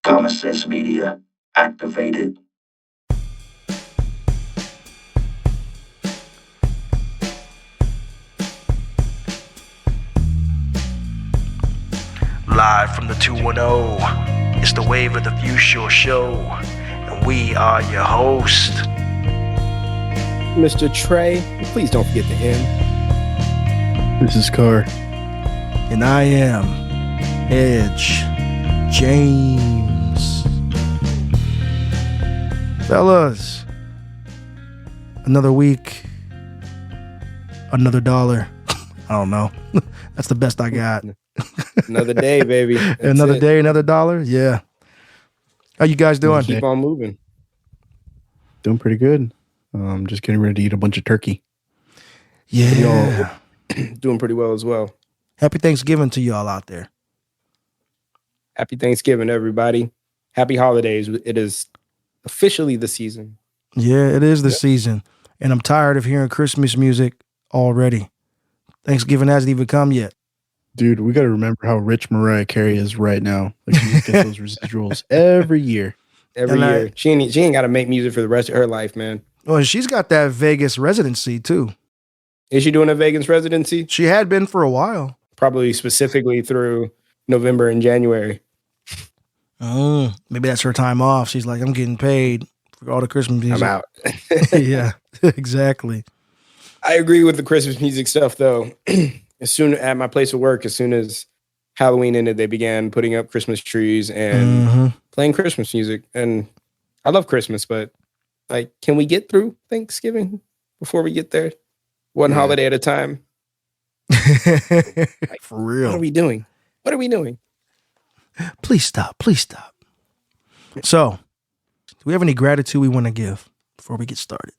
Common Sense Media activated. Live from the 210, it's the Wave of the Future show, and we are your host. Mr. Trey, please don't forget the end. This is Carr. And I am Edge James. Fellas, another week, another dollar. I don't know. That's the best I got. Another day, baby. Another day, another dollar. Yeah. How you guys doing? Keep on moving. Doing pretty good. Just getting ready to eat a bunch of turkey. Yeah. Doing pretty well as well. Happy Thanksgiving to y'all out there. Happy Thanksgiving, everybody. Happy holidays. It is officially the season. Yeah, it is the season. And I'm tired of hearing Christmas music already. Thanksgiving hasn't even come yet. Dude, we got to remember how rich Mariah Carey is right now. Like, she just gets those residuals every year. Every year. She ain't got to make music for the rest of her life, man. Well, she's got that Vegas residency, too. Is she doing a Vegas residency? She had been for a while. Probably specifically through November and January. Oh, maybe that's her time off. She's like, I'm getting paid for all the Christmas music. I'm out. Yeah, exactly. I agree with the Christmas music stuff, though. As soon at my place of work, as soon as Halloween ended, they began putting up Christmas trees and playing Christmas music. And I love Christmas, but like, can we get through Thanksgiving before we get there? One holiday at a time. Like, for real. What are we doing? What are we doing? Please stop. Please stop. So, do we have any gratitude we want to give before we get started?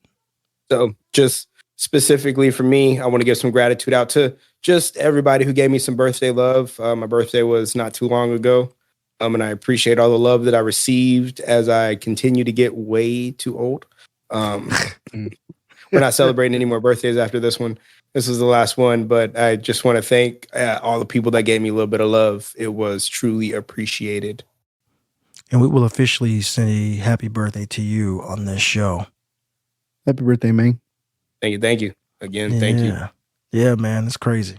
So, just specifically for me, I want to give some gratitude out to just everybody who gave me some birthday love. My birthday was not too long ago. And I appreciate all the love that I received as I continue to get way too old. We're not celebrating any more birthdays after this one. This is the last one, but I just want to thank all the people that gave me a little bit of love. It was truly appreciated. And we will officially say happy birthday to you on this show. Happy birthday, man. Thank you. Thank you. Again, thank you. Yeah, man, it's crazy.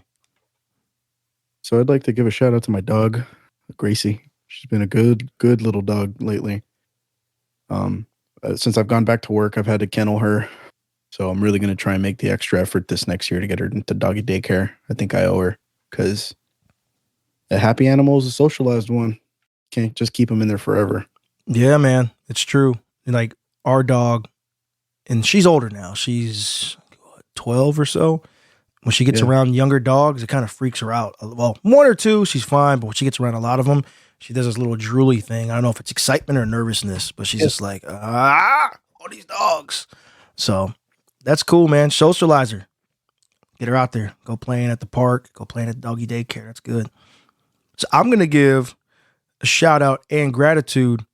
So I'd like to give a shout out to my dog, Gracie. She's been a good little dog lately. Since I've gone back to work, I've had to kennel her. So I'm really going to try and make the extra effort this next year to get her into doggy daycare. I think I owe her, because a happy animal is a socialized one. Can't just keep them in there forever. Yeah, man, it's true. Like our dog, and she's older now. She's 12 or so. When she gets around younger dogs, it kind of freaks her out. Well, one or two, she's fine. But when she gets around a lot of them, she does this little drooly thing. I don't know if it's excitement or nervousness, but she's just like, all these dogs. So that's cool, man. Socialize her. Get her out there. Go playing at the park. Go playing at doggy daycare. That's good. So I'm going to give a shout out and gratitude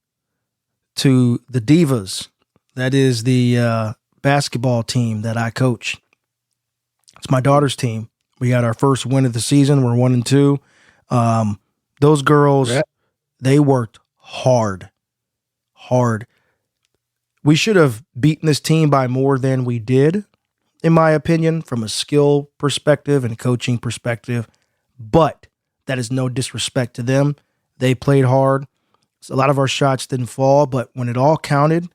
to the Divas. That is the basketball team that I coach. It's my daughter's team. We got our first win of the season. We're 1-2. Those girls, they worked hard. We should have beaten this team by more than we did, in my opinion, from a skill perspective and coaching perspective. But that is no disrespect to them. They played hard. So a lot of our shots didn't fall, but when it all counted,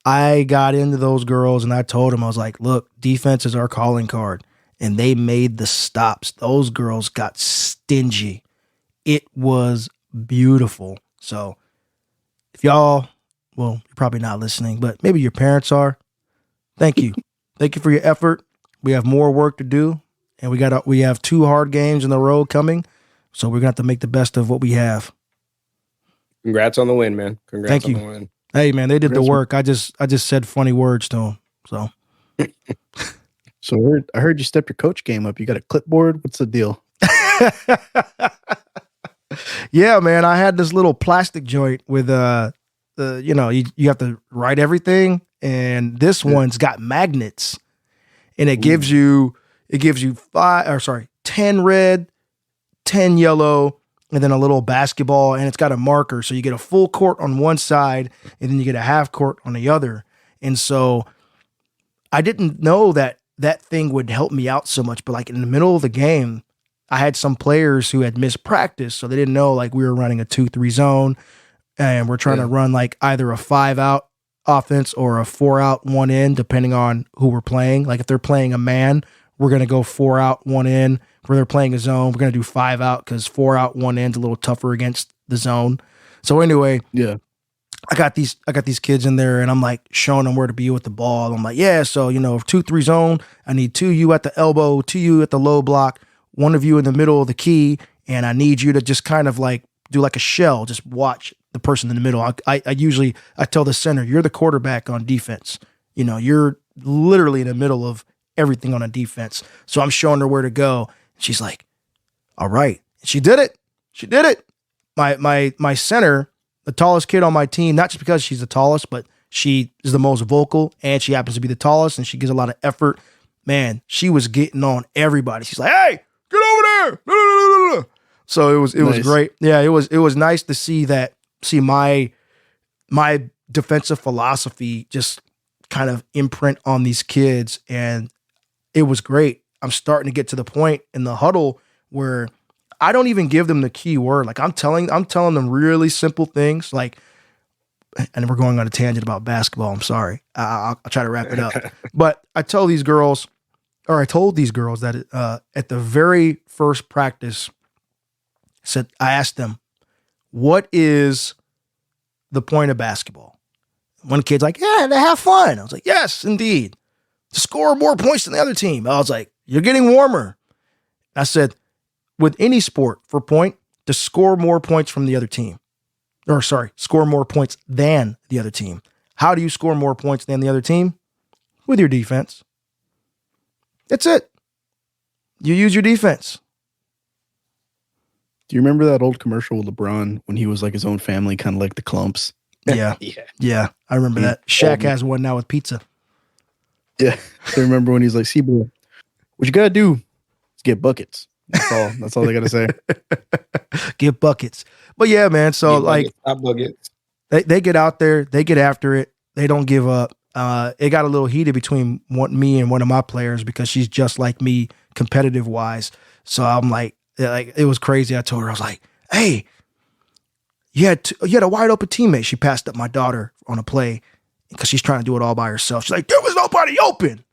I got into those girls and I told them, I was like, look, defense is our calling card. And they made the stops. Those girls got stingy. It was beautiful. So if y'all, well, you're probably not listening, but maybe your parents are. Thank you. Thank you for your effort. We have more work to do. And we have 2 hard games in the road coming. So we're going to have to make the best of what we have. Congrats on the win, man. Congrats Thank on you. the win. Hey, man, they did the work. I just said funny words to them. So, I heard you stepped your coach game up. You got a clipboard? What's the deal? Yeah, man. I had this little plastic joint with you have to write everything, and this one's got magnets, and it gives you 10 red, 10 yellow, and then a little basketball, and it's got a marker. So you get a full court on one side, and then you get a half court on the other. And so I didn't know that thing would help me out so much. But like in the middle of the game, I had some players who had missed practice, so they didn't know like we were running a 2-3 zone, and we're trying to run like either a 5-out offense or a 4-out 1 in, depending on who we're playing. Like if they're playing a man, we're gonna go 4-out 1 in. If they're playing a zone, we're gonna do 5-out because 4-out 1 in's a little tougher against the zone. So anyway, Yeah. I got these kids in there, and I'm like showing them where to be with the ball. I'm like, yeah, so 2-3 zone, I need 2 you at the elbow, 2 you at the low block, 1 of you in the middle of the key, and I need you to just kind of like do like a shell, just watch the person in the middle. I usually tell the center, you're the quarterback on defense. You're literally in the middle of everything on a defense. So I'm showing her where to go. She's like, all right. She did it. She did it. My center, the tallest kid on my team, not just because she's the tallest, but she is the most vocal, and she happens to be the tallest, and she gives a lot of effort. Man, she was getting on everybody. She's like, hey, get over there. So it was Nice. great. Yeah, it was nice to see my defensive philosophy just kind of imprint on these kids, and it was great. I'm starting to get to the point in the huddle where I don't even give them the key word. Like I'm telling them really simple things. Like, and we're going on a tangent about basketball. I'm sorry. I'll try to wrap it up. But I told these girls that at the very first practice, I asked them, what is the point of basketball? One kid's like, yeah, to have fun. I was like, yes, indeed. To score more points than the other team. I was like, you're getting warmer. I said, with any sport, for point, to score more points from the other team. Score more points than the other team. How do you score more points than the other team? With your defense. That's it. You use your defense. Do you remember that old commercial with LeBron when he was like his own family, kind of like the Clumps? Yeah. Yeah. I remember that. Shaq has one now with pizza. Yeah. I remember when he's like, see, bro, what you got to do is get buckets. That's all they got to say. Get buckets. But yeah, man. So buckets. They get out there, they get after it. They don't give up. It got a little heated between me and one of my players because she's just like me competitive wise. So I'm like it was crazy. I told her, I was like, hey, you had a wide open teammate. She passed up my daughter on a play because she's trying to do it all by herself. She's like, there was nobody open.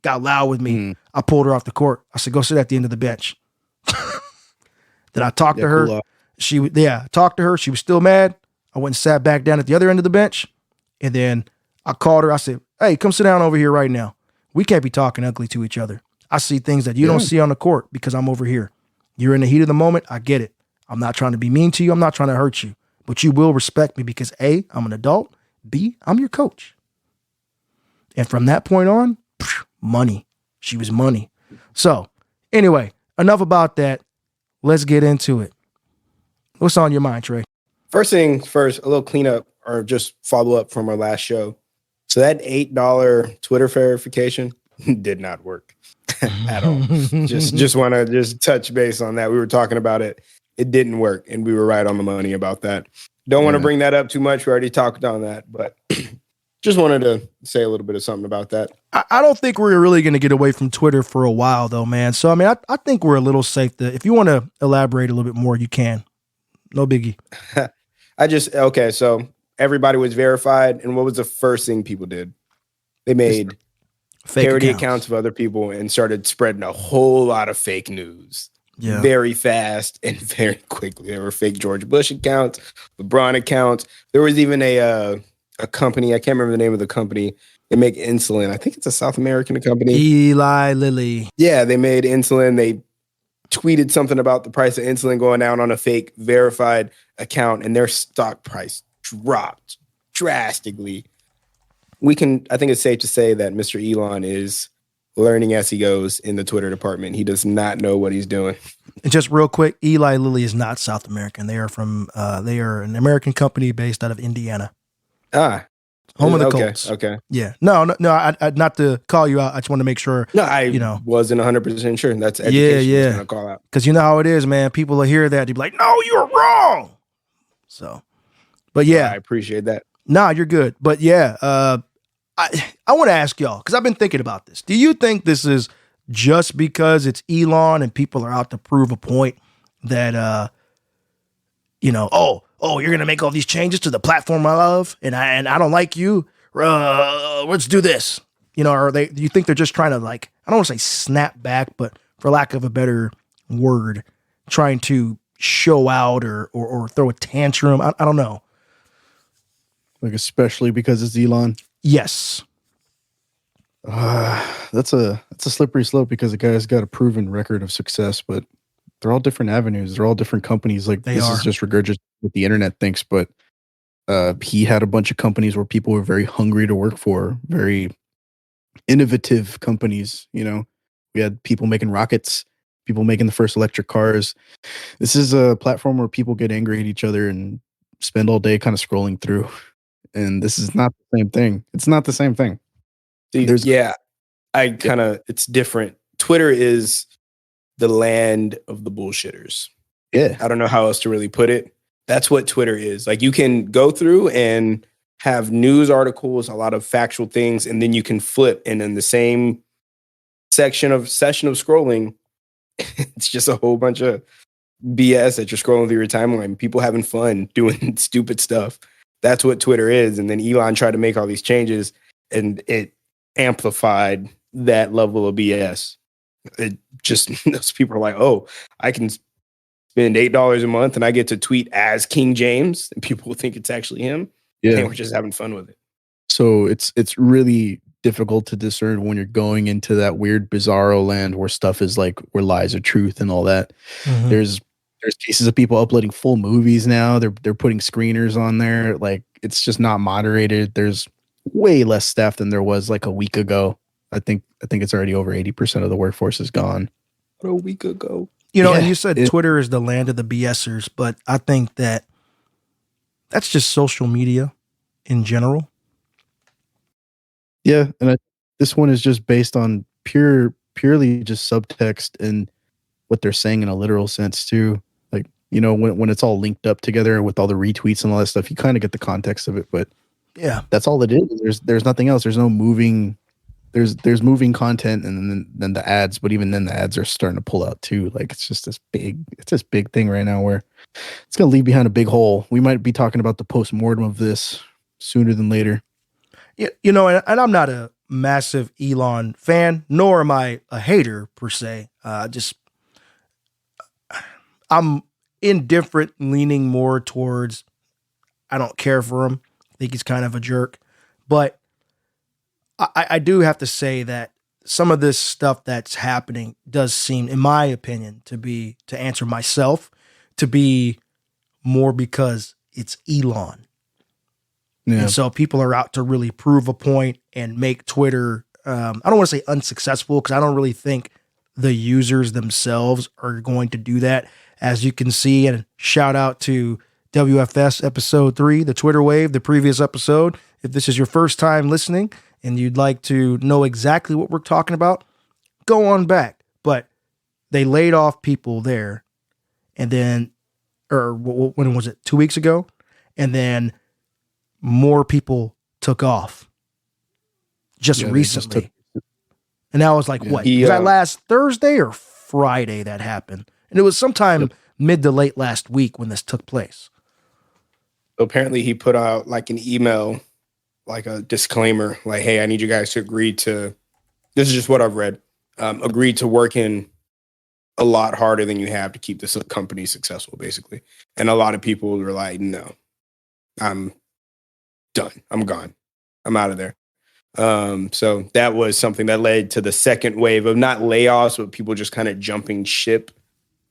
Got loud with me. I pulled her off the court. I said, go sit at the end of the bench. Then I talked to her. Cool. Talked to her. She was still mad. I went and sat back down at the other end of the bench. And then I called her. I said, hey, come sit down over here right now. We can't be talking ugly to each other. I see things that you don't see on the court because I'm over here. You're in the heat of the moment. I get it. I'm not trying to be mean to you. I'm not trying to hurt you. But you will respect me because A, I'm an adult. B, I'm your coach. And from that point on, money. She was money. So anyway, enough about that. Let's get into it. What's on your mind, Trey? First things first, a little cleanup or just follow up from our last show. So that $8 Twitter verification did not work at all. just want to just touch base on that. We were talking about it. It didn't work, and we were right on the money about that. Don't want to bring that up too much. We already talked on that, but just wanted to say a little bit of something about that. I don't think we're really going to get away from Twitter for a while, though, man. So, I mean, I think we're a little safe. If you want to elaborate a little bit more, you can. No biggie. So everybody was verified, and what was the first thing people did? They made fake parody accounts of other people and started spreading a whole lot of fake news. Yeah. Very fast and very quickly. There were fake George Bush accounts, LeBron accounts. There was even a company, I can't remember the name of the company. They make insulin. I think it's a South American company. Eli Lilly. Yeah, they made insulin. They tweeted something about the price of insulin going down on a fake verified account, and their stock price dropped drastically. I think it's safe to say that Mr. Elon is learning as he goes in the Twitter department. He does not know what he's doing. And just real quick, Eli Lilly is not South American. They are an American company based out of Indiana. Ah, Home of the Okay, Colts. okay. Yeah. No. I, not to call you out. I just want to make sure. No, I you know. wasn't 100% sure. That's education. Yeah. That's gonna call out. Because you know how it is, man. People will hear that. They'll be like, no, you're wrong. So, but yeah. Well, I appreciate that. Nah, you're good. But yeah, I want to ask y'all, because I've been thinking about this. Do you think this is just because it's Elon and people are out to prove a point that, you're going to make all these changes to the platform I love and I don't like you? Let's do this. Do you think they're just trying to, like, I don't want to say snap back, but for lack of a better word, trying to show out or throw a tantrum? I don't know. Like, especially because it's Elon. Yes. That's a slippery slope because the guy's got a proven record of success, but they're all different avenues. They're all different companies. Like, this is just regurgitating what the internet thinks, but he had a bunch of companies where people were very hungry to work for, very innovative companies. We had people making rockets, people making the first electric cars. This is a platform where people get angry at each other and spend all day kind of scrolling through. And this is not the same thing. It's not the same thing. It's different. Twitter is the land of the bullshitters. Yeah. I don't know how else to really put it. That's what Twitter is. Like, you can go through and have news articles, a lot of factual things, and then you can flip. And in the same session of scrolling, it's just a whole bunch of BS that you're scrolling through your timeline. People having fun doing stupid stuff. That's what Twitter is. And then Elon tried to make all these changes and it amplified that level of BS. It just, those people are like, oh, I can spend $8 a month and I get to tweet as King James and people will think it's actually him. Yeah. And we're just having fun with it. So it's really difficult to discern when you're going into that weird bizarro land where stuff is like, where lies are truth and all that. Mm-hmm. There's cases of people uploading full movies now. They're putting screeners on there. Like, it's just not moderated. There's way less staff than there was like a week ago. I think it's already over 80% of the workforce is gone. A week ago. And you said Twitter is the land of the BSers, but I think that's just social media in general. Yeah, and this one is just based on purely just subtext and what they're saying in a literal sense too. Like, when it's all linked up together with all the retweets and all that stuff, you kind of get the context of it. But yeah, that's all it is. There's nothing else. There's no moving. There's moving content and then the ads. But even then, the ads are starting to pull out too. Like, it's just this big thing right now where it's gonna leave behind a big hole. We might be talking about the postmortem of this sooner than later. Yeah, and I'm not a massive Elon fan, nor am I a hater per se. I'm indifferent, leaning more towards I don't care for him. I think he's kind of a jerk. But I do have to say that some of this stuff that's happening does seem, in my opinion, to answer myself, to be more because it's Elon. Yeah. And so people are out to really prove a point and make Twitter, I don't want to say unsuccessful, because I don't really think the users themselves are going to do that. As you can see, and shout out to WFS episode 3, the Twitter wave, the previous episode. If this is your first time listening and you'd like to know exactly what we're talking about, go on back. But they laid off people there. And then, or when was it? 2 weeks ago? And then more people took off just recently. And that was like, what? Was that last Thursday or Friday that happened? And it was sometime mid to late last week when this took place. Apparently he put out like an email, like a disclaimer, like, hey, I need you guys to agree to, this is just what I've read, agree to work in a lot harder than you have to keep this company successful, basically. And a lot of people were like, no, I'm done. I'm gone. I'm out of there. So that was something that led to the second wave of not layoffs, but people just kind of jumping ship,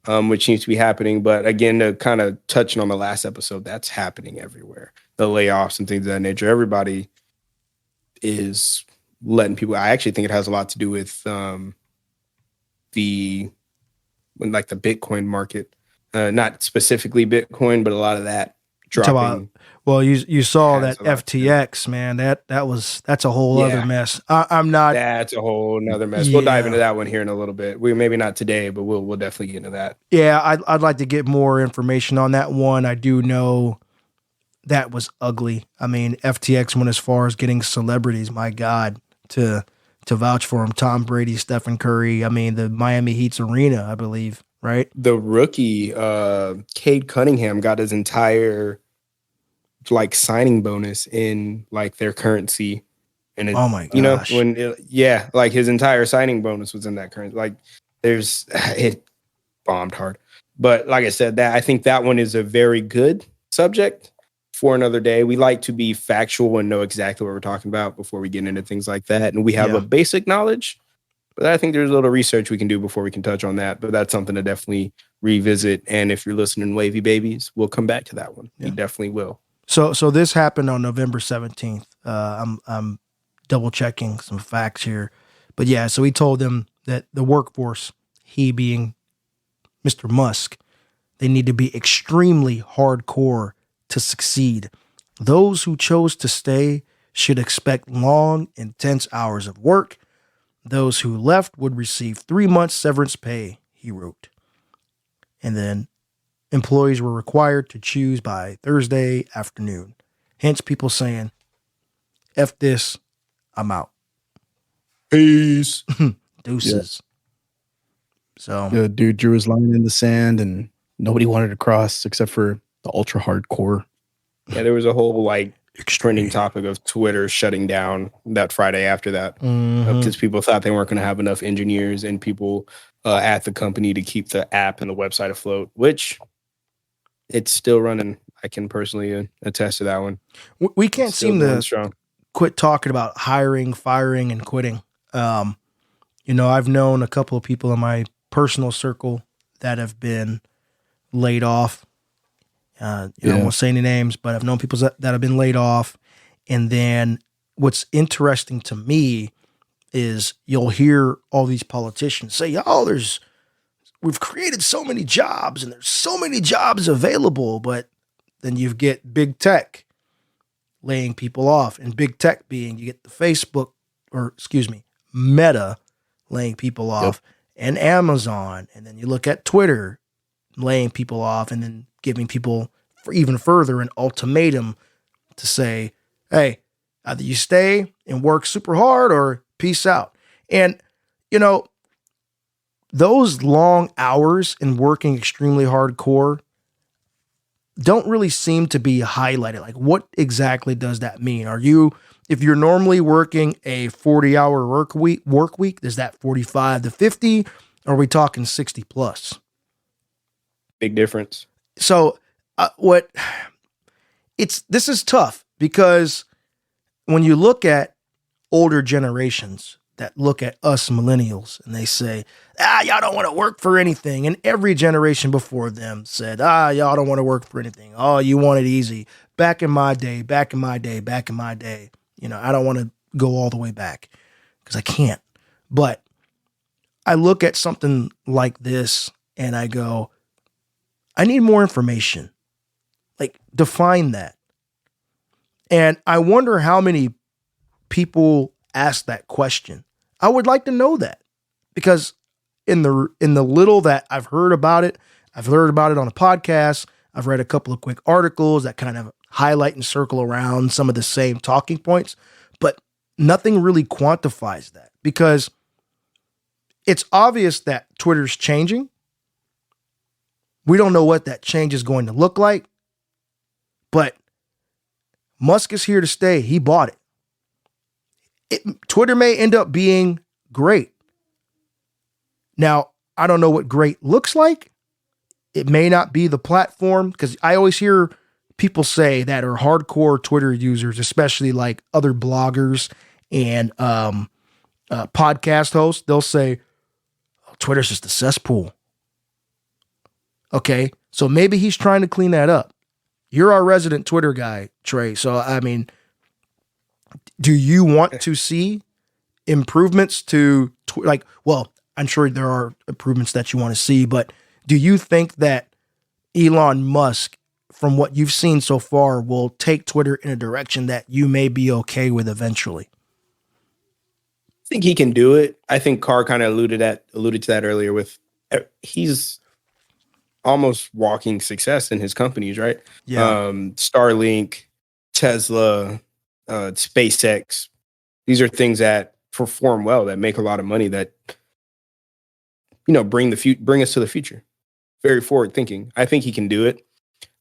which seems to be happening. But again, to kind of touching on the last episode, that's happening everywhere. The layoffs and things of that nature. Everybody is letting people. I actually think it has a lot to do with the Bitcoin market, not specifically Bitcoin, but a lot of that dropping. Well, you saw has that a lot to do. FTX, man. That's a whole other Yeah. mess. I'm not. That's a whole nother mess. We'll dive Yeah. into that one here in a little bit. We maybe not today, but we'll definitely get into that. Yeah, I'd like to get more information on that one. I do know that was ugly. I mean, FTX went as far as getting celebrities, my God, to vouch for him. Tom Brady, Stephen Curry. I mean, the Miami Heat's arena, I believe, right? The rookie, Cade Cunningham, got his entire like signing bonus in like their currency. And it, Oh my you know, gosh. like his entire signing bonus was in that currency. Like it bombed hard. But like I said, that I think that one is a very good subject for another day. We like to be factual and know exactly what we're talking about before we get into things like that. And we have a basic knowledge, but I think there's a little research we can do before we can touch on that. But that's something to definitely revisit. And if you're listening, Wavy Babies, we'll come back to that one. Yeah. We definitely will. So this happened on November 17th. I'm double checking some facts here, but yeah. So he told them that the workforce, he being Mr. Musk, they need to be extremely hardcore to succeed. Those who chose to stay should expect long, intense hours of work. Those who left would receive 3 months severance pay, he wrote. And then employees were required to choose by Thursday afternoon. Hence people saying, F this, I'm out. Peace. Deuces. So The dude drew his line in the sand and nobody wanted to cross except for the ultra hardcore. Yeah, there was a whole like trending topic of Twitter shutting down that Friday after that because people thought they weren't going to have enough engineers and people at the company to keep the app and the website afloat, which it's still running. I can personally attest to that one. We can't seem to strong. quit talking about hiring, firing, and quitting. I've known a couple of people in my personal circle that have been laid off. I won't say any names, but I've known people that have been laid off. And then what's interesting to me is you'll hear all these politicians say, we've created so many jobs and there's so many jobs available. But then you get big tech laying people off, and big tech being you get the Meta laying people off, and Amazon. And then you look at Twitter laying people off, and then giving people even further an ultimatum to say, hey, either you stay and work super hard or peace out. And, those long hours and working extremely hardcore don't really seem to be highlighted. Like, what exactly does that mean? If you're normally working a 40-hour work week, is that 45 to 50? Or are we talking 60 plus? Big difference. So this is tough because when you look at older generations that look at us millennials and they say, y'all don't want to work for anything. And every generation before them said, y'all don't want to work for anything. Oh, you want it easy. Back in my day. I don't want to go all the way back because I can't. But I look at something like this and I go, I need more information. Like, define that. And I wonder how many people ask that question. I would like to know that, because in the little that I've heard about it on a podcast. I've read a couple of quick articles that kind of highlight and circle around some of the same talking points, but nothing really quantifies that, because it's obvious that Twitter's changing. We don't know what that change is going to look like, but Musk is here to stay. He bought it. Twitter may end up being great. Now, I don't know what great looks like. It may not be the platform, because I always hear people say that are hardcore Twitter users, especially like other bloggers and podcast hosts. They'll say, Twitter's just a cesspool. Okay, so maybe he's trying to clean that up. You're our resident Twitter guy, Trey. So, I mean, do you want to see improvements to, I'm sure there are improvements that you want to see, but do you think that Elon Musk from what you've seen so far, will take Twitter in a direction that you may be okay with eventually? I think he can do it. I think Carr kind of alluded to that earlier with he's almost walking success in his companies, right? Yeah. Starlink, Tesla, SpaceX. These are things that perform well, that make a lot of money, that bring us to the future. Very forward thinking. I think he can do it.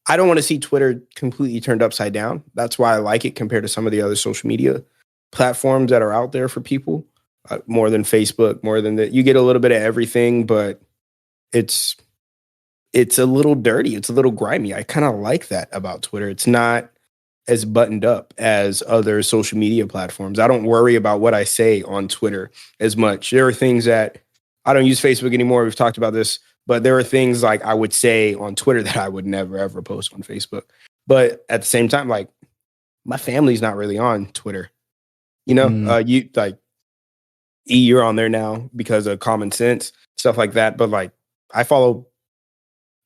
I don't want to see Twitter completely turned upside down. That's why I like it compared to some of the other social media platforms that are out there for people. More than Facebook, more than that. You get a little bit of everything, but it's a little dirty. It's a little grimy. I kind of like that about Twitter. It's not as buttoned up as other social media platforms. I don't worry about what I say on Twitter as much. There are things that I don't use Facebook anymore. We've talked about this, but there are things like I would say on Twitter that I would never, ever post on Facebook. But at the same time, like, my family's not really on Twitter. You like, you're on there now because of common sense, stuff like that. But like, I follow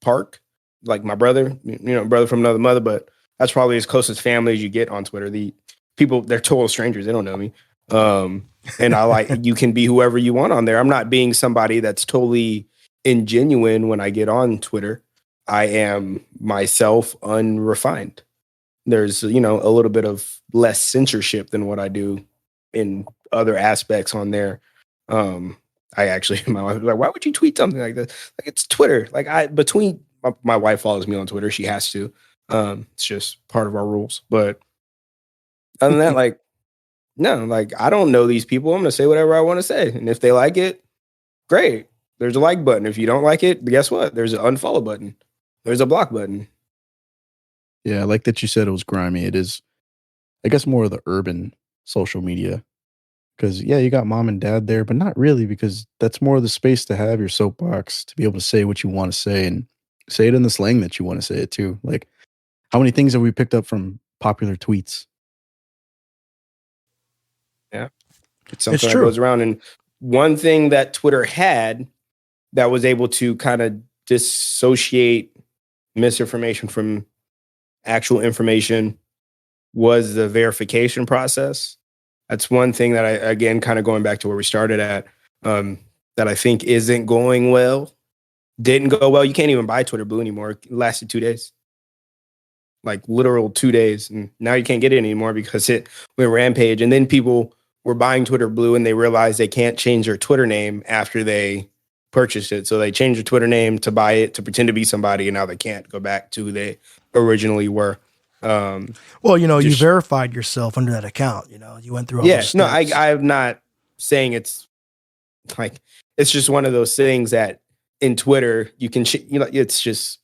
Park, like my brother, brother from another mother, but that's probably as close as family as you get on Twitter. The people, they're total strangers. They don't know me. And I like, you can be whoever you want on there. I'm not being somebody that's totally ingenuine when I get on Twitter. I am myself, unrefined. There's, a little bit of less censorship than what I do in other aspects on there. I actually, my wife was like, why would you tweet something like this? Like, it's Twitter. Like, my wife follows me on Twitter. She has to. It's just part of our rules. But other than that, like, no, like, I don't know these people. I'm going to say whatever I want to say. And if they like it, great. There's a like button. If you don't like it, guess what? There's an unfollow button. There's a block button. Yeah, I like that you said it was grimy. It is, I guess, more of the urban social media. Because, yeah, you got mom and dad there, but not really, because that's more of the space to have your soapbox, to be able to say what you want to say and say it in the slang that you want to say it too. Like, how many things have we picked up from popular tweets? Yeah. It's something that goes around. And one thing that Twitter had that was able to kind of dissociate misinformation from actual information was the verification process. That's one thing that I, again, kind of going back to where we started at, that I think isn't going well. Didn't go well. You can't even buy Twitter Blue anymore. It lasted 2 days. Like, literal 2 days. And now you can't get it anymore because it went rampage. And then people were buying Twitter Blue and they realized they can't change their Twitter name after they purchased it. So they changed their Twitter name to buy it, to pretend to be somebody, and now they can't go back to who they originally were. Well, you verified yourself under that account. You went through all those steps. No, I'm not saying it's like, it's just one of those things that in Twitter you can, it's just,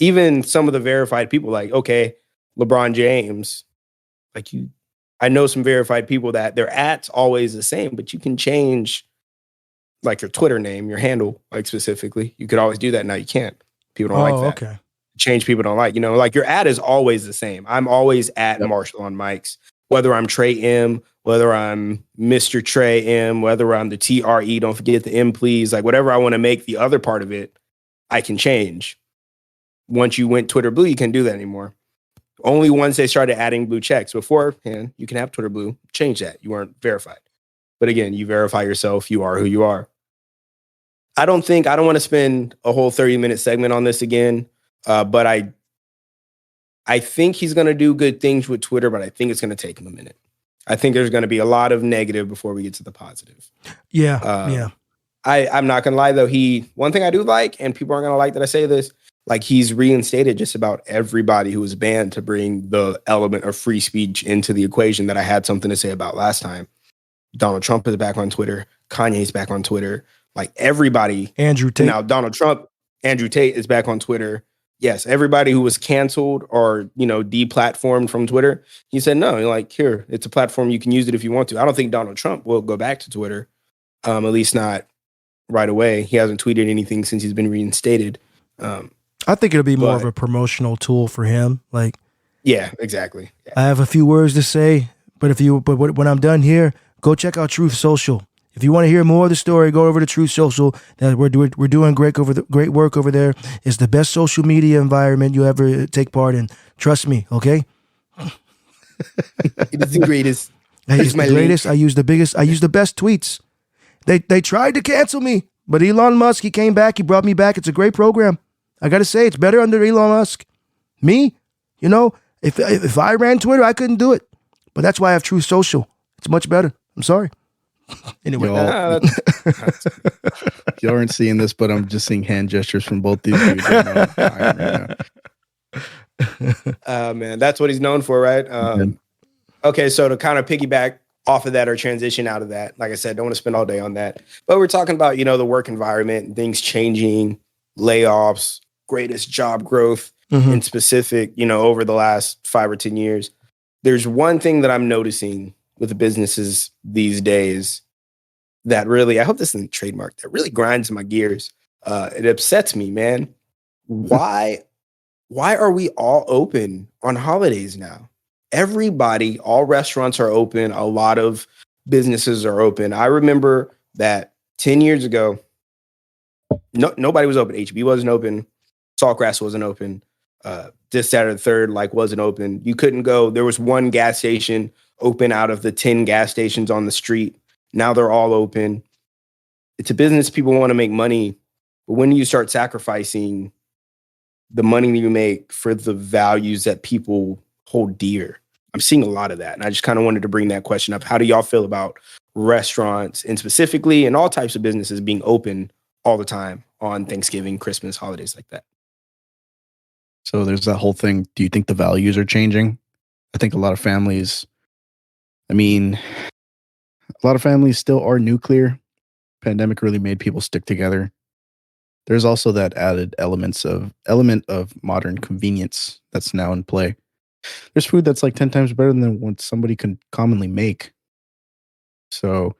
even some of the verified people, like, okay, LeBron James, like, I know some verified people that their at's always the same, but you can change like your Twitter name, your handle, like, specifically. You could always do that. Now you can't. People don't like that. Okay. Change people don't like, like, your ad is always the same. I'm always at Marshall on Mike's, whether I'm Trey M, whether I'm Mr. Trey M, whether I'm the TRE, don't forget the M, please. Like, whatever I want to make the other part of it, I can change. Once you went Twitter Blue, you can't do that anymore. Only once they started adding blue checks. Beforehand, you can have Twitter Blue, change that. You weren't verified. But again, you verify yourself, you are who you are. I don't want to spend a whole 30-minute segment on this again. But I think he's going to do good things with Twitter, but I think it's going to take him a minute. I think there's going to be a lot of negative before we get to the positive. Yeah. I'm not going to lie, though. One thing I do like, and people aren't going to like that I say this, like, he's reinstated just about everybody who was banned, to bring the element of free speech into the equation that I had something to say about last time. Donald Trump is back on Twitter. Kanye's back on Twitter. Like, everybody. Andrew Tate. Now, Andrew Tate is back on Twitter. Yes, everybody who was canceled or, deplatformed from Twitter, he said, no, like, here, it's a platform. You can use it if you want to. I don't think Donald Trump will go back to Twitter, at least not right away. He hasn't tweeted anything since he's been reinstated. I think it'll be more of a promotional tool for him. Like, yeah, exactly. Yeah. I have a few words to say, but when I'm done here, go check out Truth Social. If you want to hear more of the story, go over to True Social. We're doing great work over there. It's the best social media environment you ever take part in. Trust me, okay? It is the greatest. I use the greatest. I use the biggest. I use the best tweets. They tried to cancel me, but Elon Musk, he came back. He brought me back. It's a great program. I got to say, it's better under Elon Musk. Me, if I ran Twitter, I couldn't do it. But that's why I have True Social. It's much better. I'm sorry. Anyway. You aren't seeing this, but I'm just seeing hand gestures from both these dudes right now. Man, that's what he's known for, right? Okay, so to kind of piggyback off of that or transition out of that, like I said, don't want to spend all day on that. But we're talking about, the work environment, things changing, layoffs, greatest job growth in specific, over the last 5 or 10 years. There's one thing that I'm noticing with the businesses these days that really, I hope this isn't trademark, that really grinds my gears. It upsets me, man. Why are we all open on holidays now? Everybody, all restaurants are open. A lot of businesses are open. I remember that 10 years ago, nobody was open. HB wasn't open. Saltgrass wasn't open. This Saturday the 3rd, wasn't open. You couldn't go. There was one gas station open out of the 10 gas stations on the street. Now they're all open. It's a business. People want to make money. But when you start sacrificing the money you make for the values that people hold dear, I'm seeing a lot of that. And I just kind of wanted to bring that question up. How do y'all feel about restaurants and specifically and all types of businesses being open all the time on Thanksgiving, Christmas, holidays like that? So there's that whole thing. Do you think the values are changing? I think a lot of families, still are nuclear. Pandemic really made people stick together. There's also that added element of modern convenience that's now in play. There's food that's 10 times better than what somebody can commonly make. So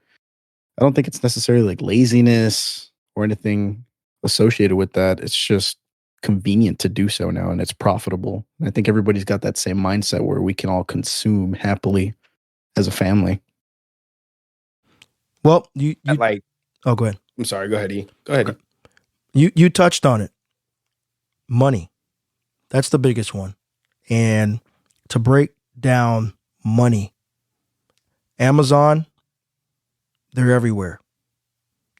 I don't think it's necessarily laziness or anything associated with that. It's just convenient to do so now, and it's profitable. And I think everybody's got that same mindset where we can all consume happily as a family. Well, you oh, go ahead. I'm sorry. Go ahead, E. Go ahead. Okay. You touched on it. Money. That's the biggest one. And to break down money, Amazon, they're everywhere.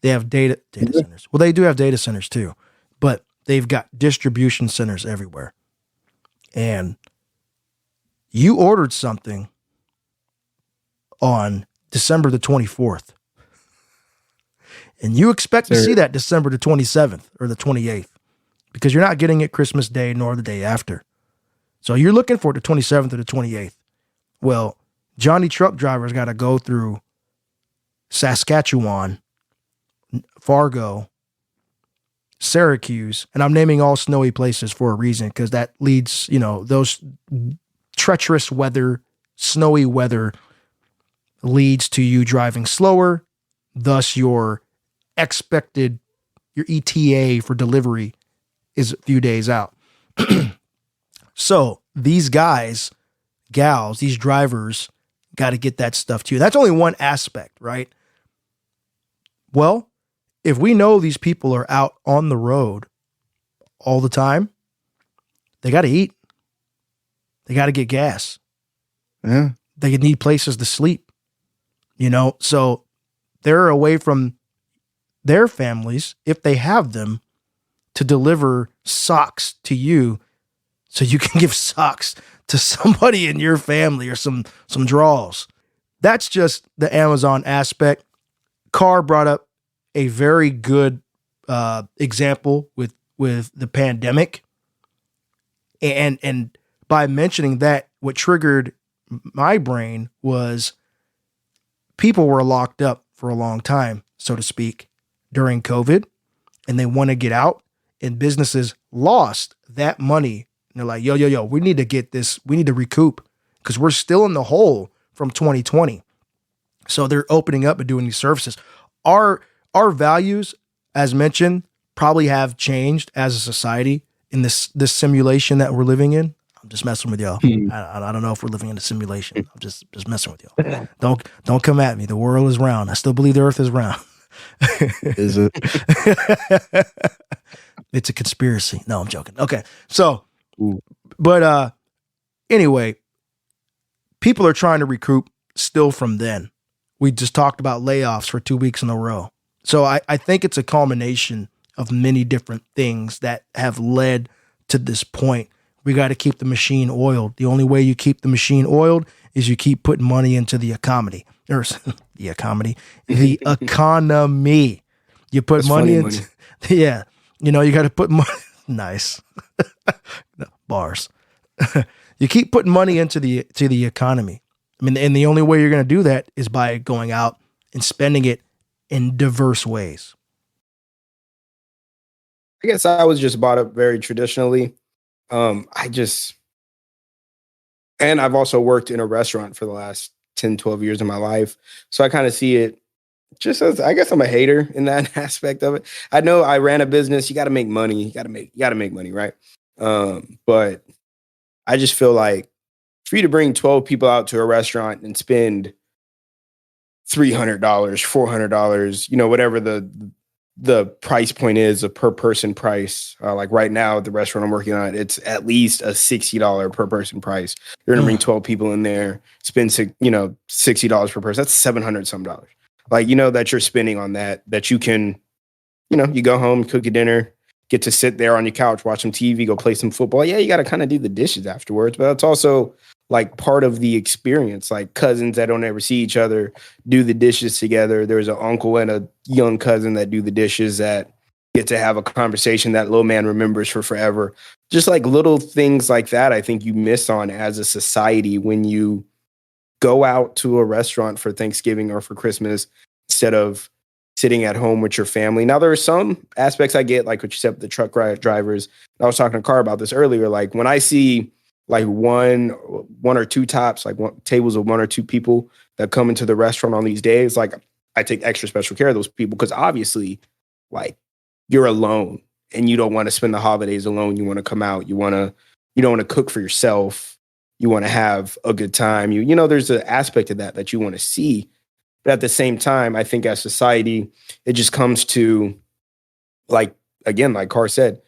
They have data centers. Well, they do have data centers too, but they've got distribution centers everywhere. And you ordered something on December the 24th. And you expect to see that December the 27th or the 28th because you're not getting it Christmas Day nor the day after. So you're looking for the 27th or the 28th. Well, Johnny truck drivers got to go through Saskatchewan, Fargo, Syracuse, and I'm naming all snowy places for a reason because that leads, those treacherous weather, snowy weather leads to you driving slower. Thus, your ETA for delivery is a few days out. So these guys, gals, these drivers got to get that stuff to you. That's only one aspect, right? Well, if we know these people are out on the road all the time, they got to eat. They got to get gas. Yeah. They need places to sleep, so they're away from their families, if they have them, to deliver socks to you so you can give socks to somebody in your family or some draws. That's just the Amazon aspect. Carr brought up a very good example with the pandemic. And by mentioning that, what triggered my brain was people were locked up for a long time, so to speak, during COVID, and they want to get out, and businesses lost that money. And they're like, yo, we need to get this. We need to recoup because we're still in the hole from 2020. So they're opening up and doing these services. Our values, as mentioned, probably have changed as a society in this simulation that we're living in. I'm just messing with y'all. Hmm. I don't know if we're living in a simulation. I'm just messing with y'all. Don't come at me. The world is round. I still believe the earth is round. Is it? It's a conspiracy. No, I'm joking. Okay. So, Ooh. but anyway, people are trying to recoup still from then. We just talked about layoffs for 2 weeks in a row. So I think it's a culmination of many different things that have led to this point. We got to keep the machine oiled. The only way you keep the machine oiled is you keep putting money into the economy. Or the economy. The economy. You put That's money funny into yeah. You know, you got to put money. Nice. Bars. You keep putting money into the economy. I mean, and the only way you're going to do that is by going out and spending it in diverse ways. I guess I was just brought up very traditionally. And I've also worked in a restaurant for the last 10, 12 years of my life. So I kind of see it just as, I guess I'm a hater in that aspect of it. I know I ran a business. You got to make money. You got to make money, right? But I just feel like for you to bring 12 people out to a restaurant and spend $300, $400, whatever the price point is, a per person price. Like right now at the restaurant I'm working on, it's at least a $60 per person price. You're gonna bring 12 people in there, spend $60 per person. That's $700 some dollars. Like, that you're spending on that you can, you go home, cook your dinner, get to sit there on your couch, watch some TV, go play some football. Yeah, you got to kind of do the dishes afterwards, but that's also like part of the experience. Like cousins that don't ever see each other do the dishes together. There's an uncle and a young cousin that do the dishes that get to have a conversation that little man remembers for forever. Just like little things like that, I think you miss on as a society when you go out to a restaurant for Thanksgiving or for Christmas instead of sitting at home with your family. Now, there are some aspects I get, like what you said with the truck drivers. I was talking to Carr about this earlier. Like when I see like one or two tops, like tables of one or two people that come into the restaurant on these days, like I take extra special care of those people because obviously, like you're alone and you don't want to spend the holidays alone. You want to come out. You don't want to cook for yourself. You want to have a good time. There's an aspect of that you want to see. But at the same time, I think as society, it just comes to like Carr said,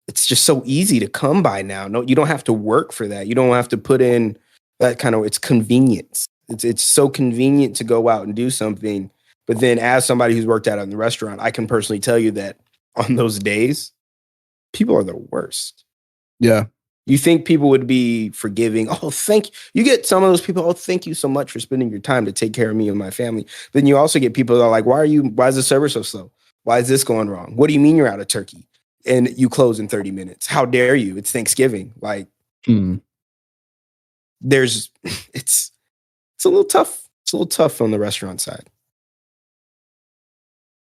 it's just so easy to come by now. No, you don't have to work for that. You don't have to put in that it's convenience. It's so convenient to go out and do something. But then as somebody who's worked out in the restaurant, I can personally tell you that on those days, people are the worst. Yeah. You think people would be forgiving. Oh, thank you. You get some of those people. Oh, thank you so much for spending your time to take care of me and my family. Then you also get people that are like, why is the service so slow? Why is this going wrong? What do you mean you're out of turkey? And you close in 30 minutes. How dare you? It's Thanksgiving. Like it's a little tough. It's a little tough on the restaurant side.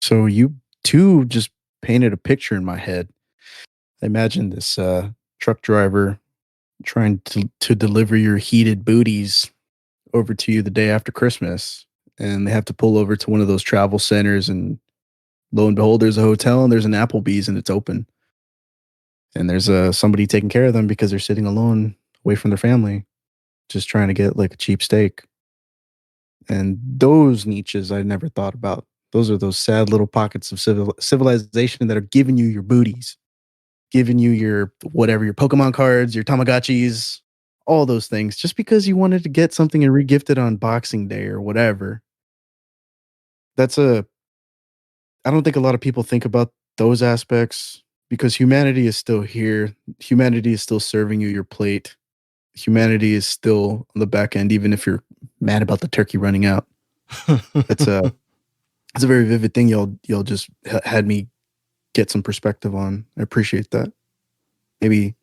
So you two just painted a picture in my head. I imagine this truck driver trying to deliver your heated booties over to you the day after Christmas. And they have to pull over to one of those travel centers, and lo and behold, there's a hotel and there's an Applebee's and it's open. And there's somebody taking care of them because they're sitting alone away from their family, just trying to get like a cheap steak. And those niches I never thought about. Those are those sad little pockets of civilization that are giving you your booties, giving you your whatever, your Pokemon cards, your Tamagotchis, all those things, just because you wanted to get something and regift it on Boxing Day or whatever. I don't think a lot of people think about those aspects because humanity is still here. Humanity is still serving you your plate. Humanity is still on the back end, even if you're mad about the turkey running out. It's a very vivid thing. Y'all just had me get some perspective on. I appreciate that. Maybe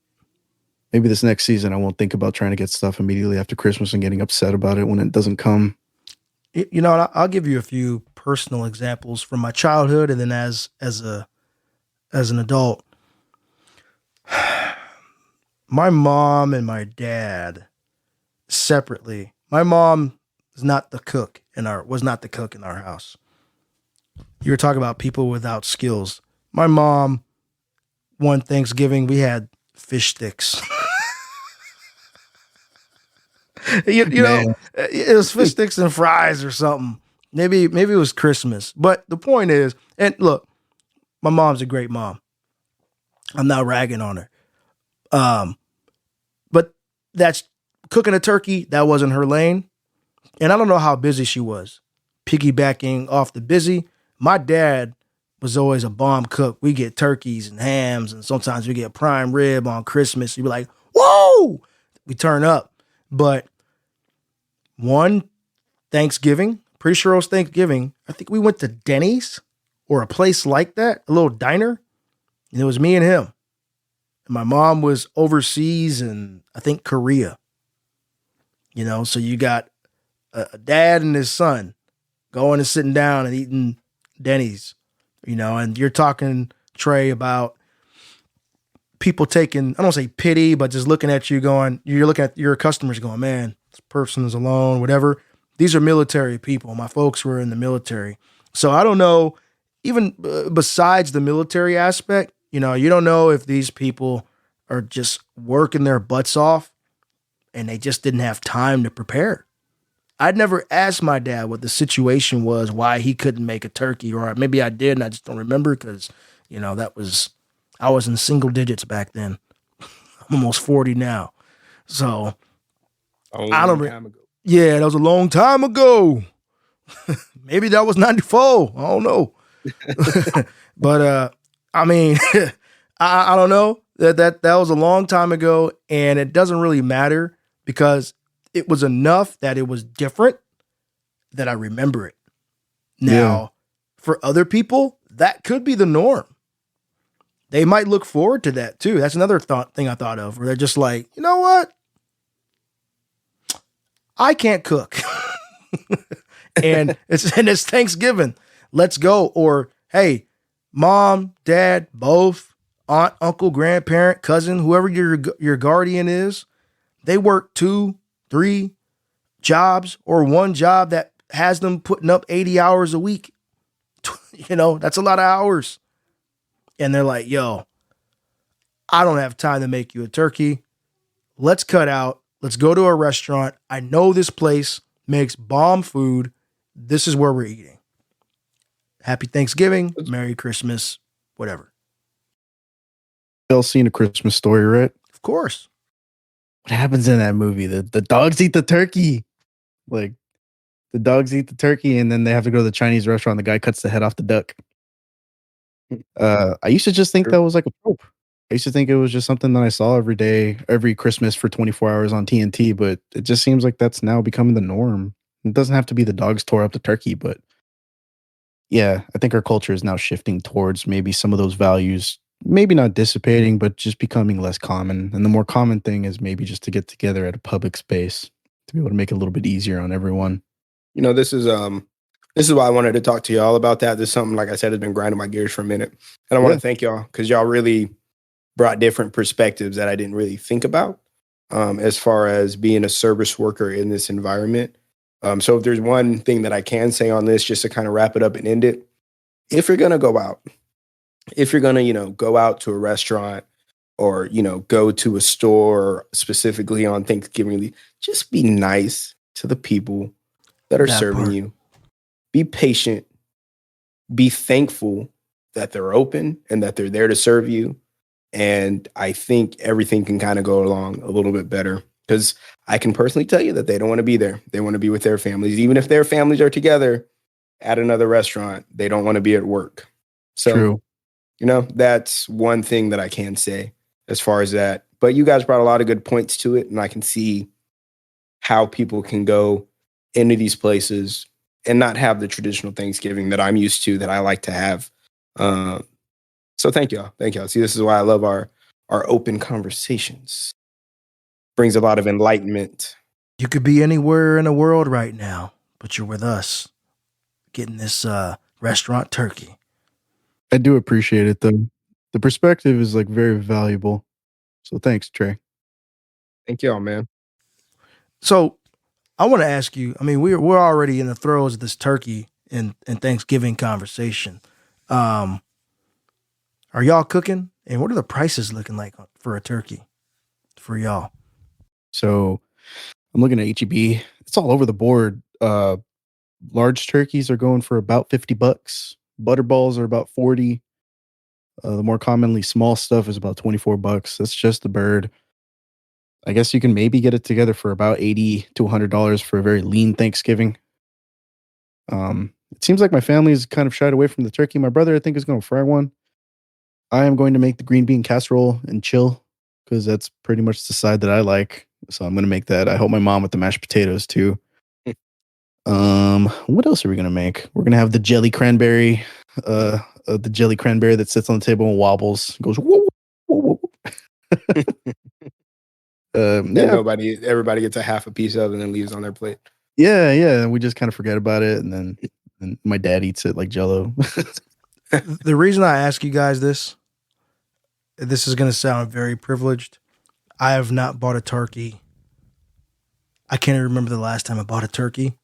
this next season I won't think about trying to get stuff immediately after Christmas and getting upset about it when it doesn't come. I'll give you a few personal examples from my childhood and then as an adult. My mom and my dad separately. My mom was not the cook in our house. You were talking about people without skills. My mom, one Thanksgiving, we had fish sticks. you know, Man. it was fish sticks and fries or something. Maybe it was Christmas. But the point is, and look, my mom's a great mom. I'm not ragging on her. But that's cooking a turkey, that wasn't her lane. And I don't know how busy she was. Piggybacking off the busy, my dad was always a bomb cook. We get turkeys and hams, and sometimes we get prime rib on Christmas. You'd be like, whoa! We turn up. But one Thanksgiving, pretty sure it was Thanksgiving, I think we went to Denny's or a place like that, a little diner, and it was me and him. And my mom was overseas in, I think, Korea. You know, so you got a dad and his son going and sitting down and eating Denny's, you know, and you're talking, Trey, about people taking, I don't say pity, but just looking at you going, you're looking at your customers going, man, this person is alone, whatever. These are military people. My folks were in the military. So I don't know, even besides the military aspect, you know, you don't know if these people are just working their butts off and they just didn't have time to prepare. I'd never asked my dad what the situation was, why he couldn't make a turkey, or maybe I did and I just don't remember because, you know, I was in single digits back then. I'm almost 40 now. So I don't remember. Yeah, that was a long time ago. Maybe that was 94. I don't know. But I mean, I don't know. That was a long time ago, and it doesn't really matter because it was enough that it was different that I remember it. Now, for other people, that could be the norm. They might look forward to that too. That's another thing I thought of, where they're just like, you know what? I can't cook. and it's Thanksgiving. Let's go. Or, hey, mom, dad, both, aunt, uncle, grandparent, cousin, whoever your guardian is, they work 2, 3 jobs or one job that has them putting up 80 hours a week. You know, that's a lot of hours. And they're like, yo, I don't have time to make you a turkey. Let's cut out. Let's go to a restaurant. I know this place makes bomb food. This is where we're eating. Happy Thanksgiving. Merry Christmas. Whatever. Y'all seen A Christmas Story, right? Of course. What happens in that movie? The dogs eat the turkey. Like, the dogs eat the turkey, and then they have to go to the Chinese restaurant. The guy cuts the head off the duck. I used to just think that was like a trope. I used to think it was just something that I saw every day, every Christmas for 24 hours on TNT, but it just seems like that's now becoming the norm. It doesn't have to be the dogs tore up the turkey, but yeah, I think our culture is now shifting towards maybe some of those values, maybe not dissipating, but just becoming less common. And the more common thing is maybe just to get together at a public space to be able to make it a little bit easier on everyone. You know, this is why I wanted to talk to y'all about that. This is something, like I said, has been grinding my gears for a minute. And I want to thank y'all because y'all really brought different perspectives that I didn't really think about as far as being a service worker in this environment. So if there's one thing that I can say on this, just to kind of wrap it up and end it, if you're going to go out, if you're going to, you know, go out to a restaurant or, you know, go to a store specifically on Thanksgiving, just be nice to the people that are serving you. Be patient. Be thankful that they're open and that they're there to serve you. And I think everything can kind of go along a little bit better because I can personally tell you that they don't want to be there. They want to be with their families. Even if their families are together at another restaurant, they don't want to be at work. So, True. You know, that's one thing that I can say as far as that. But you guys brought a lot of good points to it. And I can see how people can go into these places and not have the traditional Thanksgiving that I'm used to, that I like to have. So thank y'all. Thank y'all. See, this is why I love our open conversations. Brings a lot of enlightenment. You could be anywhere in the world right now, but you're with us getting this restaurant turkey. I do appreciate it, though. The perspective is like very valuable. So thanks, Trey. Thank y'all, man. So I want to ask you, I mean, we're already in the throes of this turkey and Thanksgiving conversation. Are y'all cooking? And what are the prices looking like for a turkey for y'all? So I'm looking at HEB. It's all over the board. Large turkeys are going for about $50. Butterballs are about 40. The more commonly small stuff is about $24. That's just the bird. I guess you can maybe get it together for about $80 to $100 for a very lean Thanksgiving. It seems like my family is kind of shied away from the turkey. My brother, I think, is going to fry one. I am going to make the green bean casserole and chill because that's pretty much the side that I like. So I'm going to make that. I hope my mom with the mashed potatoes too. What else are we going to make? We're going to have the jelly cranberry, the jelly cranberry that sits on the table and wobbles. It goes, whoa, whoa, whoa. Yeah. Everybody gets a half a piece of it and then leaves on their plate. Yeah. We just kind of forget about it. And then my dad eats it like Jell-O. The reason I ask you guys this is going to sound very privileged. I have not bought a turkey. I can't even remember the last time I bought a turkey.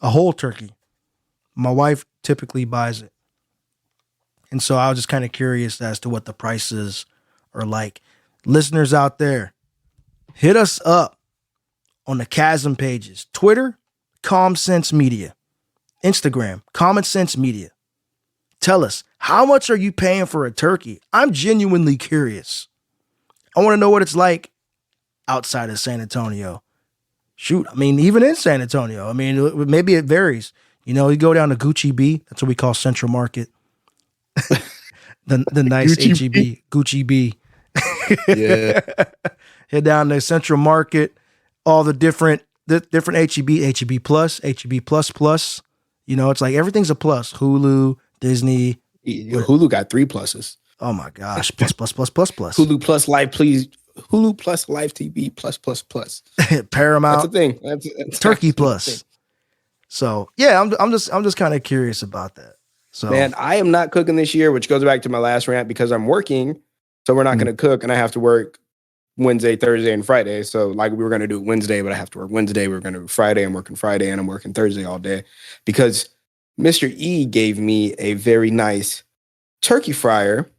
A whole turkey. My wife typically buys it. And so I was just kind of curious as to what the prices are like. Listeners out there, hit us up on the Chasm pages. Twitter, Common Sense Media. Instagram, Common Sense Media. Tell us, how much are you paying for a turkey? I'm genuinely curious. I want to know what it's like outside of San Antonio. Shoot, I mean, even in San Antonio. I mean, maybe it varies. You know, you go down to Gucci B. That's what we call Central Market. the nice HEB, Gucci B. Yeah. Head down to Central Market. All the different HEB Plus, HEB Plus Plus. You know, it's like everything's a plus. Hulu, Disney. Hulu got 3 pluses. Oh my gosh. Plus. Hulu Plus Live, please. Hulu Plus Live TV plus. Paramount. That's a thing. That's Turkey Plus. So yeah, I'm just kind of curious about that. So man, I am not cooking this year, which goes back to my last rant because I'm working. So we're not going to cook and I have to work Wednesday, Thursday, and Friday. So like we were going to do it Wednesday, but I have to work Wednesday. We're going to do Friday. I'm working Friday and I'm working Thursday all day because Mr. E gave me a very nice turkey fryer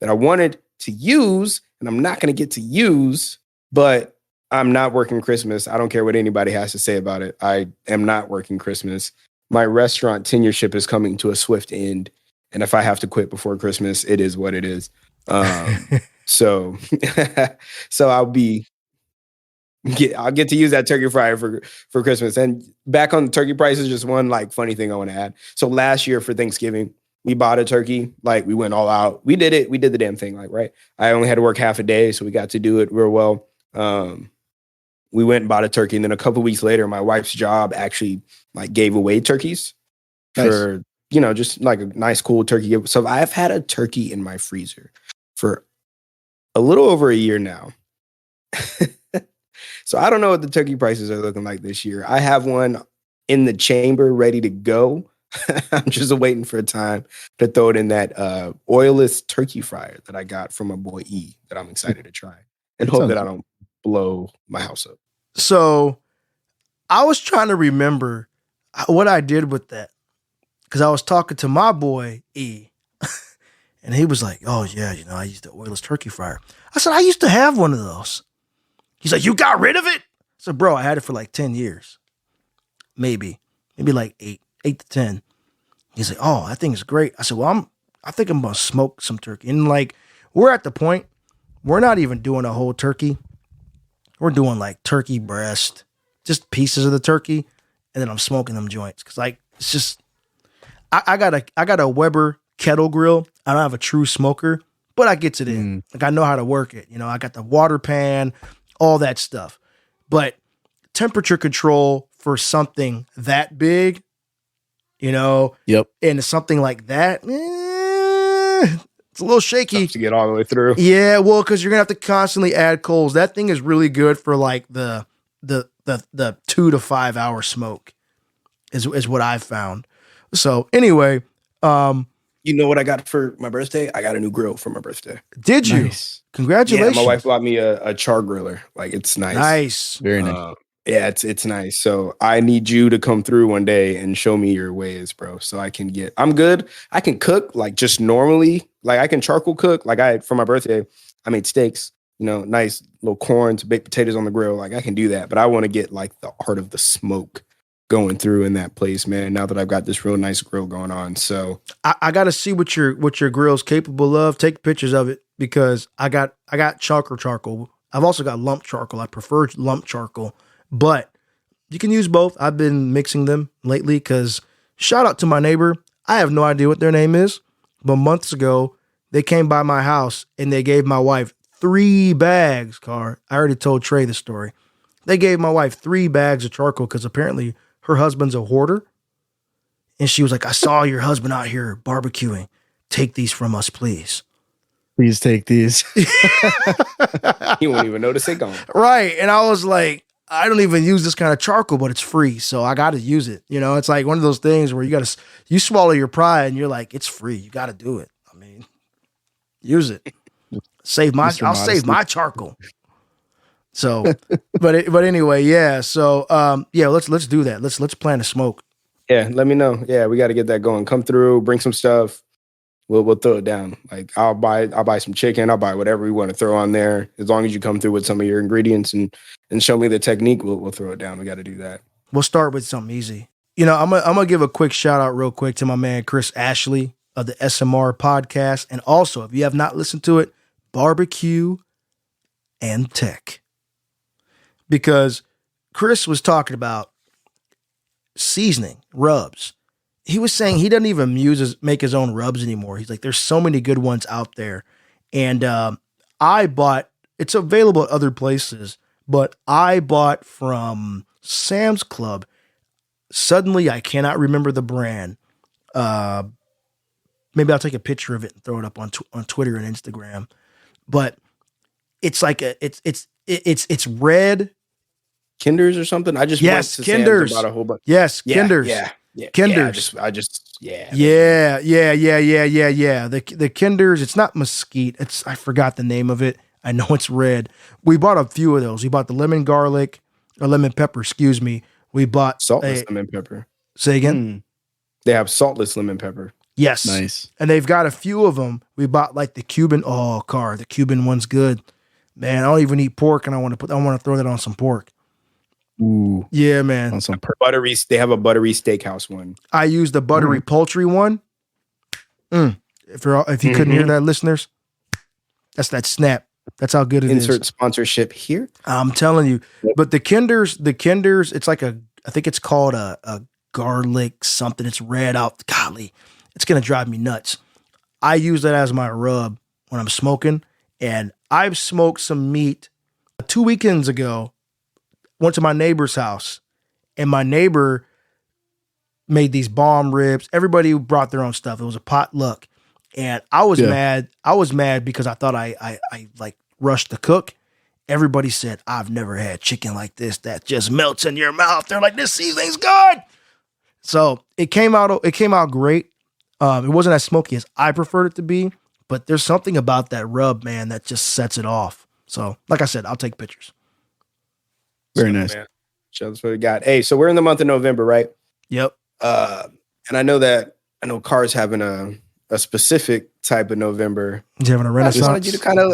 that I wanted to use and I'm not going to get to use, but I'm not working Christmas. I don't care what anybody has to say about it. I am not working Christmas. My restaurant tenureship is coming to a swift end. And if I have to quit before Christmas, it is what it is. So I'll get to use that turkey fryer for Christmas. And back on the turkey prices, just one like funny thing I want to add. So last year for Thanksgiving, we bought a turkey, like we went all out. We did it. We did the damn thing, like, right. I only had to work half a day, so we got to do it real well. We went and bought a turkey. And then a couple weeks later, my wife's job actually like gave away turkeys for, you know, just like a nice, cool turkey. So I've had a turkey in my freezer for a little over a year now. So I don't know what the turkey prices are looking like this year. I have one in the chamber ready to go. I'm just waiting for a time to throw it in that oilless turkey fryer that I got from my boy E that I'm excited to try and hope that I don't blow my house up. So I was trying to remember what I did with that because I was talking to my boy E and he was like, oh yeah, you know, I used the oilless turkey fryer. I said, I used to have one of those. He's like, you got rid of it? I said, bro, I had it for like 10 years. Maybe like 8 to 10. He's like, oh, that thing is great. I said, well, I think I'm going to smoke some turkey. And like, we're at the point, we're not even doing a whole turkey. We're doing like turkey breast, just pieces of the turkey. And then I'm smoking them joints. Cause like, it's just, I got a Weber kettle grill. I don't have a true smoker, but I gets it in. Like I know how to work it. You know, I got the water pan, all that stuff. But temperature control for something that big, you know, and something like that, it's a little shaky. Tough to get all the way through. Yeah, well, because you're gonna have to constantly add coals. That thing is really good for like the 2 to 5 hour smoke, is what I've found. So anyway, you know what I got for my birthday? I got a new grill for my birthday. Did you? Nice. Congratulations! Yeah, my wife bought me a char griller. Like it's nice. Nice, very nice. Yeah, it's nice. So I need you to come through one day and show me your ways, bro. So I'm good. I can cook like just normally. Like I can charcoal cook. Like for my birthday, I made steaks. nice little corn to baked potatoes on the grill. Like I can do that, but I want to get like the art of the smoke going through in that place, man. Now that I've got this real nice grill going on, so I got to see what your grill's capable of. Take pictures of it because I got charcoal. I've also got lump charcoal. I prefer lump charcoal, but you can use both. I've been mixing them lately because shout out to my neighbor. I have no idea what their name is, but months ago they came by my house and they gave my wife 3 bags. I already told Trey the story. They gave my wife 3 bags of charcoal because apparently her husband's a hoarder. And she was like, I saw your husband out here barbecuing. Take these from us, please. Please take these. you won't even notice it gone. Right. And I was like, I don't even use this kind of charcoal, but it's free. So I got to use it. It's like one of those things where you swallow your pride and you're like, it's free. You got to do it. I mean, use it. I'll save my charcoal. So, but anyway, yeah. So, let's do that. Let's plan a smoke. Yeah, let me know. Yeah, we got to get that going. Come through, bring some stuff. We'll throw it down. Like I'll buy some chicken. I'll buy whatever we want to throw on there. As long as you come through with some of your ingredients and show me the technique, we'll throw it down. We got to do that. We'll start with something easy. I'm gonna give a quick shout out real quick to my man Chris Ashley of the SMR podcast, and also if you have not listened to it, Barbecue and Tech. Because Chris was talking about seasoning, rubs. He was saying he doesn't even make his own rubs anymore. He's like, there's so many good ones out there. And it's available at other places, but I bought from Sam's Club. Suddenly, I cannot remember the brand. Maybe I'll take a picture of it and throw it up on Twitter and Instagram. But it's like it's red. Kinders or something. I just yes, went to Kinders. Sam's about a whole bunch. Yes, Yeah, Kinders. Yeah. Kinders. I just Yeah. The Kinders. It's not mesquite. I forgot the name of it. I know it's red. We bought a few of those. We bought the lemon pepper. Excuse me. We bought saltless lemon pepper. Say again. They have saltless lemon pepper. Yes. Nice. And they've got a few of them. We bought like the Cuban. Oh, the Cuban one's good. Man, I don't even eat pork, and I want to throw that on some pork. Ooh. Yeah, man. On some buttery. They have a buttery steakhouse one. I use the buttery poultry one. If you couldn't hear that, listeners, that's that snap. That's how good it is. Insert sponsorship here. I'm telling you. But the Kinders, it's like I think it's called a garlic something. It's red out. Golly, it's going to drive me nuts. I use that as my rub when I'm smoking. And I've smoked some meat 2 weekends ago. Went to my neighbor's house, and my neighbor made these bomb ribs. Everybody brought their own stuff. It was a potluck. And I was mad. I was mad because I thought I like rushed the cook. Everybody said, I've never had chicken like this that just melts in your mouth. They're like, this seasoning's good. So it came out great. It wasn't as smoky as I preferred it to be, but there's something about that rub, man, that just sets it off. So like I said, I'll take pictures. Very nice. Man. That's what we got. Hey, so we're in the month of November, right? Yep. And I know Car's having a specific type of November. He's having a renaissance. I just wanted you to kind of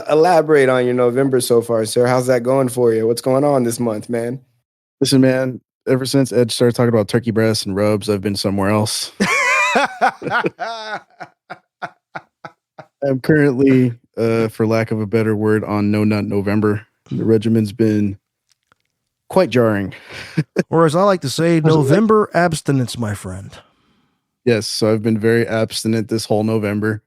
elaborate on your November so far, sir. How's that going for you? What's going on this month, man? Listen, man, ever since Ed started talking about turkey breasts and rubs, I've been somewhere else. I'm currently, for lack of a better word, on No Nut November. The regimen's been quite jarring. Or as I like to say, November abstinence, my friend. Yes, so I've been very abstinent this whole November.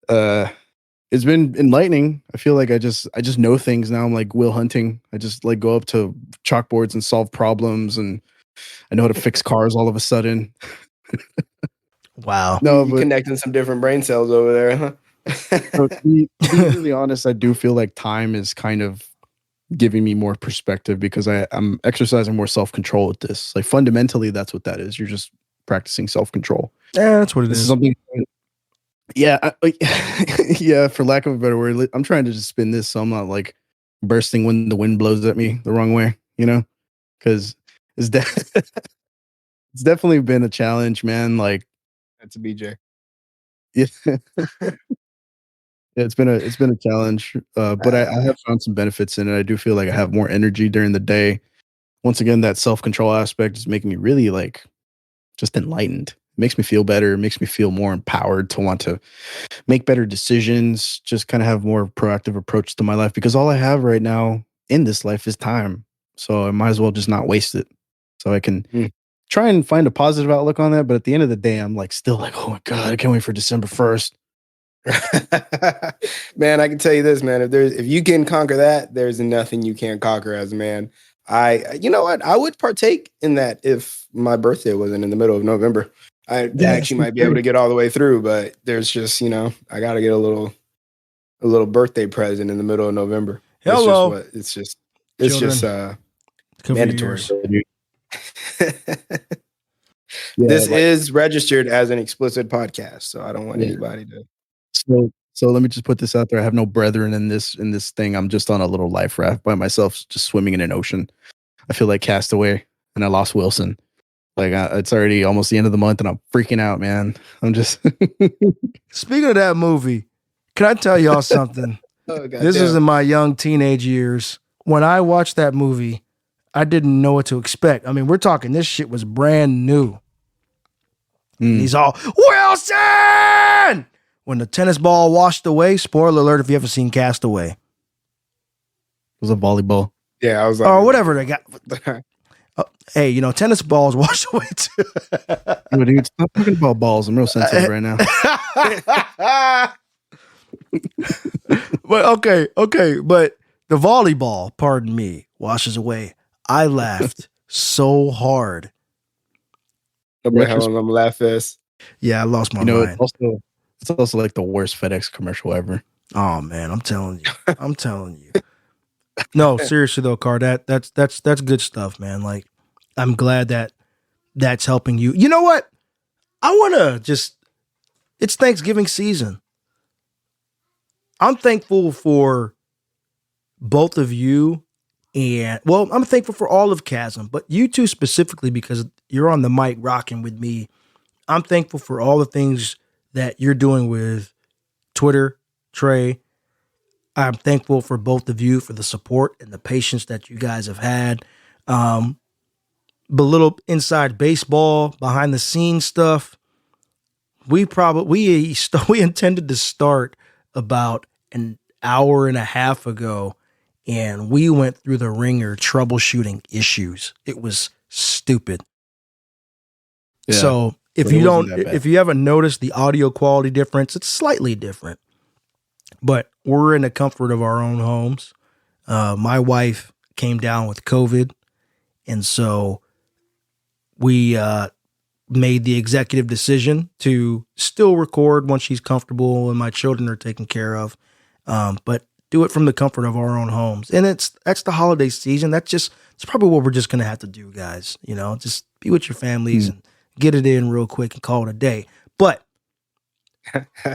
It's been enlightening. I feel like I just know things now. I'm like Will Hunting. I just like go up to chalkboards and solve problems, and I know how to fix cars all of a sudden. Wow. No, you're connecting some different brain cells over there, huh? To be really honest, I do feel like time is kind of giving me more perspective because I'm exercising more self-control with this. Like fundamentally, that's what that is. You're just practicing self-control. Yeah, that's what it is. Something. Yeah, yeah. For lack of a better word, I'm trying to just spin this so I'm not like bursting when the wind blows at me the wrong way. Because it's definitely been a challenge, man. Like that's a BJ. Yeah. It's been a challenge, but I have found some benefits in it. I do feel like I have more energy during the day. Once again, that self-control aspect is making me really like just enlightened. It makes me feel better. It makes me feel more empowered to want to make better decisions, just kind of have more proactive approach to my life because all I have right now in this life is time. So I might as well just not waste it. So I can try and find a positive outlook on that. But at the end of the day, I'm like still like, oh my God, I can't wait for December 1st. Man, I can tell you this, man. If you can conquer that, there's nothing you can't conquer as a man. You know what? I would partake in that if my birthday wasn't in the middle of November. I actually might be able to get all the way through, but there's just, I got to get a little birthday present in the middle of November. Hello. It's just mandatory. This is registered as an explicit podcast, so I don't want anybody to. So let me just put this out there. I have no brethren in this thing. I'm just on a little life raft by myself, just swimming in an ocean. I feel like Castaway, and I lost Wilson. Like it's already almost the end of the month, and I'm freaking out, man. I'm just. Speaking of that movie, can I tell y'all something? This is in my young teenage years. When I watched that movie, I didn't know what to expect. I mean, we're talking this shit was brand new. He's all Wilson. When the tennis ball washed away, spoiler alert if you haven't seen Castaway. It was a volleyball. Yeah, I was like, or whatever they got. Hey, tennis balls wash away too. Dude, stop talking about balls. I'm real sensitive right now. But okay. But the volleyball, pardon me, washes away. I laughed so hard. I'm laugh fest. Yeah, I lost my mind. It's also like the worst FedEx commercial ever. Oh man, I'm telling you. No, seriously though, Car, that's good stuff, man. Like, I'm glad that's helping you. You know what? I want to it's Thanksgiving season. I'm thankful for both of you I'm thankful for all of Chasm, but you two specifically because you're on the mic rocking with me. I'm thankful for all the things that you're doing with Twitter, Trey. I'm thankful for both of you for the support and the patience that you guys have had. But little inside baseball, behind the scenes stuff. We intended to start about an hour and a half ago, and we went through the ringer troubleshooting issues. It was stupid. Yeah, so if you haven't noticed the audio quality difference, it's slightly different. But we're in the comfort of our own homes. My wife came down with COVID, and so we made the executive decision to still record once she's comfortable and my children are taken care of, but do it from the comfort of our own homes. And that's the holiday season. It's probably what we're just going to have to do, guys. Just be with your families and get it in real quick and call it a day. But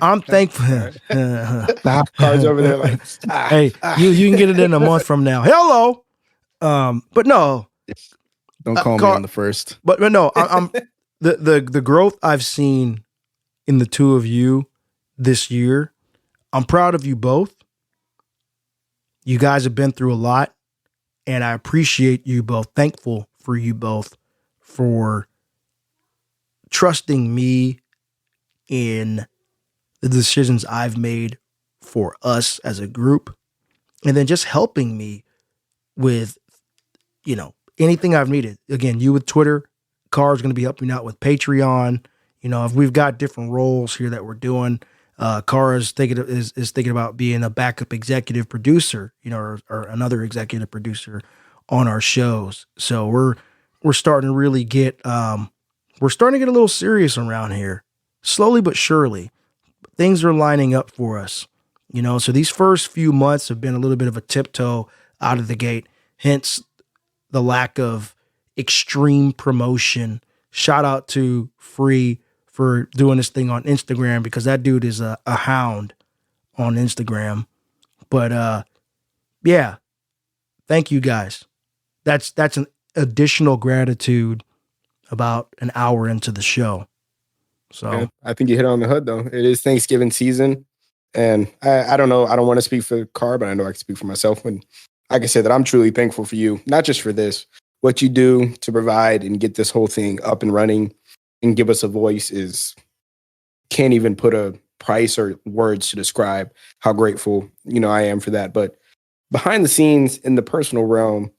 I'm thankful. Car's over there like, hey, you can get it in a month from now. Hello. But no. Don't call me on the first. But no, I'm the growth I've seen in the two of you this year. I'm proud of you both. You guys have been through a lot, and I appreciate you both. Thankful for you both for trusting me in the decisions I've made for us as a group, and then just helping me with, anything I've needed. Again, you with Twitter, Car's going to be helping out with Patreon. If we've got different roles here that we're doing, Car is thinking about being a backup executive producer, or another executive producer on our shows. So we're starting to really get a little serious around here, slowly but surely. Things are lining up for us, So these first few months have been a little bit of a tiptoe out of the gate. Hence the lack of extreme promotion. Shout out to Free for doing this thing on Instagram, because that dude is a hound on Instagram. But yeah, thank you guys. That's an additional gratitude about an hour into the show. So yeah, I think you hit on the hood though. It is Thanksgiving season. And I don't know. I don't want to speak for Car, but I know I can speak for myself. And I can say that I'm truly thankful for you, not just for this, what you do to provide and get this whole thing up and running and give us a voice is can't even put a price or words to describe how grateful, I am for that. But behind the scenes in the personal realm,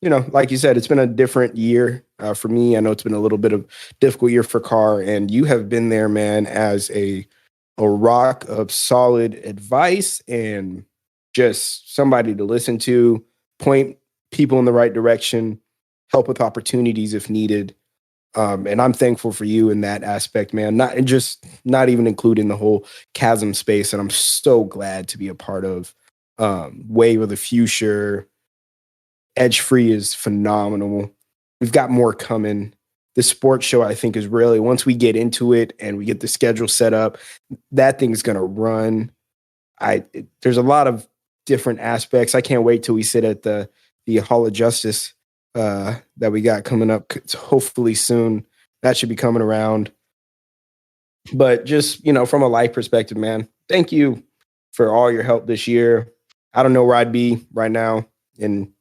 like you said, it's been a different year for me. I know it's been a little bit of difficult year for Car, and you have been there, man, as a rock of solid advice and just somebody to listen to, point people in the right direction, help with opportunities if needed. And I'm thankful for you in that aspect, man. Not even including the whole chasm space. And I'm so glad to be a part of Wave of the Future. Edge Free is phenomenal. We've got more coming. The sports show, I think, is really, once we get into it and we get the schedule set up, that thing's going to run. There's a lot of different aspects. I can't wait till we sit at the Hall of Justice that we got coming up hopefully soon. That should be coming around. But just, from a life perspective, man, thank you for all your help this year. I don't know where I'd be right now in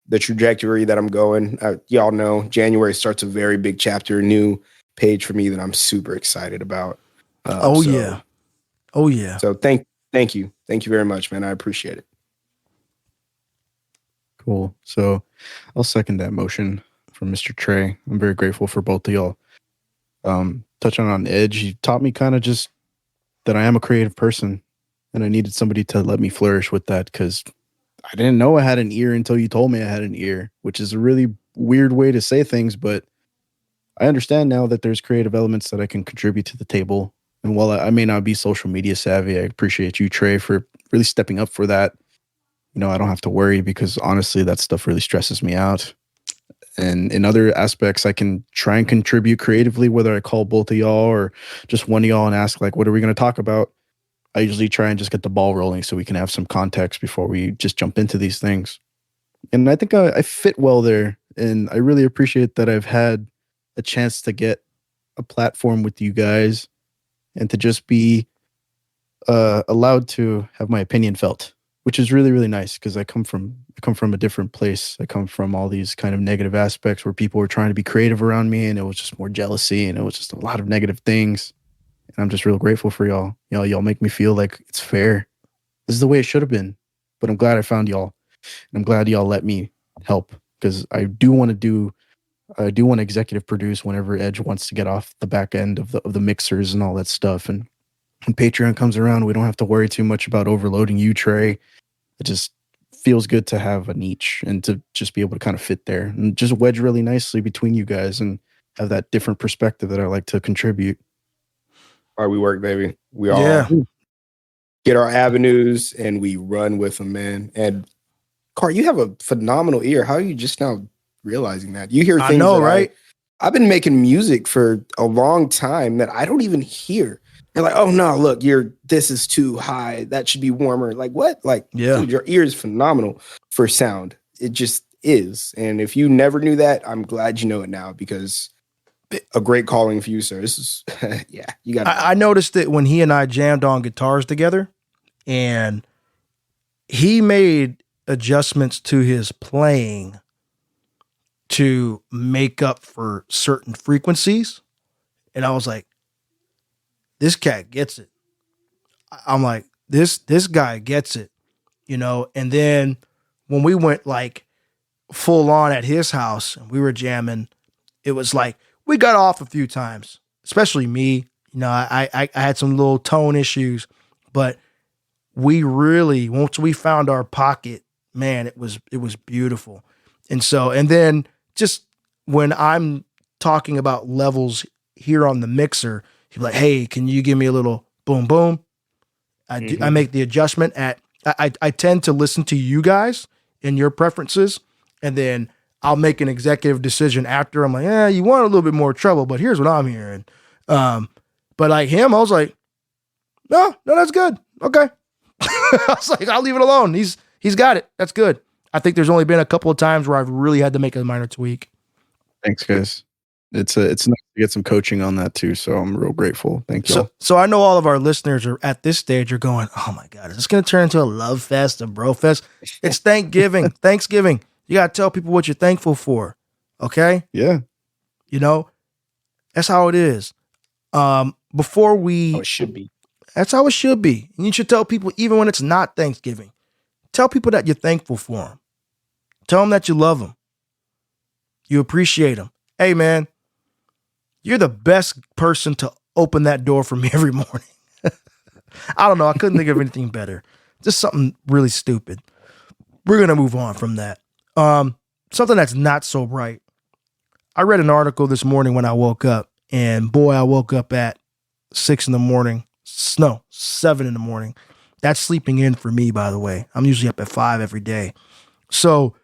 the trajectory that I'm going. Y'all know January starts a very big chapter, new page for me that I'm super excited about. Yeah. So thank you. Thank you very much, man. I appreciate it. Cool. So I'll second that motion from Mr. Trey. I'm very grateful for both of y'all. Touching on Edge, you taught me kind of just that I am a creative person and I needed somebody to let me flourish with that, because I didn't know I had an ear until you told me I had an ear, which is a really weird way to say things, but I understand now that there's creative elements that I can contribute to the table. And while I may not be social media savvy, I appreciate you, Trey, for really stepping up for that. I don't have to worry, because honestly, that stuff really stresses me out. And in other aspects, I can try and contribute creatively, whether I call both of y'all or just one of y'all and ask, like, what are we going to talk about? I usually try and just get the ball rolling so we can have some context before we just jump into these things. And I think I fit well there. And I really appreciate that I've had a chance to get a platform with you guys and to just be allowed to have my opinion felt, which is really, really nice, because I come from a different place. I come from all these kind of negative aspects where people were trying to be creative around me, and it was just more jealousy, and it was just a lot of negative things. And I'm just real grateful for y'all. Y'all make me feel like it's fair. This is the way it should have been. But I'm glad I found y'all. And I'm glad y'all let me help, because I do want to executive produce whenever Edge wants to get off the back end of the mixers and all that stuff. And when Patreon comes around, we don't have to worry too much about overloading you, Trey. It just feels good to have a niche and to just be able to kind of fit there and just wedge really nicely between you guys and have that different perspective that I like to contribute. All right, we work, baby. We all get our avenues and we run with them, man. And Car, you have a phenomenal ear. How are you just now realizing that? You hear things. I know, right? I've been making music for a long time that I don't even hear. You're like, oh no, look, this is too high. That should be warmer. Like what? Like, dude, your ear is phenomenal for sound. It just is. And if you never knew that, I'm glad you know it now, because a great calling for you, sir. This is, you got. I noticed it when he and I jammed on guitars together, and he made adjustments to his playing to make up for certain frequencies. And I was like, this cat gets it. I'm like, this guy gets it, And then when we went like full on at his house and we were jamming, it was like, we got off a few times, especially me. I had some little tone issues, but we really, once we found our pocket, man, it was beautiful. And then just when I'm talking about levels here on the mixer, he's like, hey, can you give me a little boom, boom? I make the adjustment I tend to listen to you guys and your preferences, and then I'll make an executive decision after. I'm like, you want a little bit more trouble, but here's what I'm hearing. But like him, I was like, no, that's good. Okay. I was like, I'll leave it alone. He's got it. That's good. I think there's only been a couple of times where I've really had to make a minor tweak. Thanks, guys. It's nice to get some coaching on that too. So I'm real grateful. Thank you. So I know all of our listeners are at this stage are going, oh my God, is this going to turn into a love fest, a bro fest? It's Thanksgiving. Thanksgiving. You got to tell people what you're thankful for. Okay. Yeah. You know, that's how it is. Before we, it should be. That's how it should be. And you should tell people, even when it's not Thanksgiving, tell people that you're thankful for them. Tell them that you love them. You appreciate them. Hey, man, you're the best person to open that door for me every morning. I don't know. I couldn't think of anything better. Just something really stupid. We're going to move on from that. Something that's not so bright. I read an article this morning when I woke up, and boy, I woke up at 6 in the morning. No, 7 in the morning. That's sleeping in for me, by the way. I'm usually up at 5 every day. So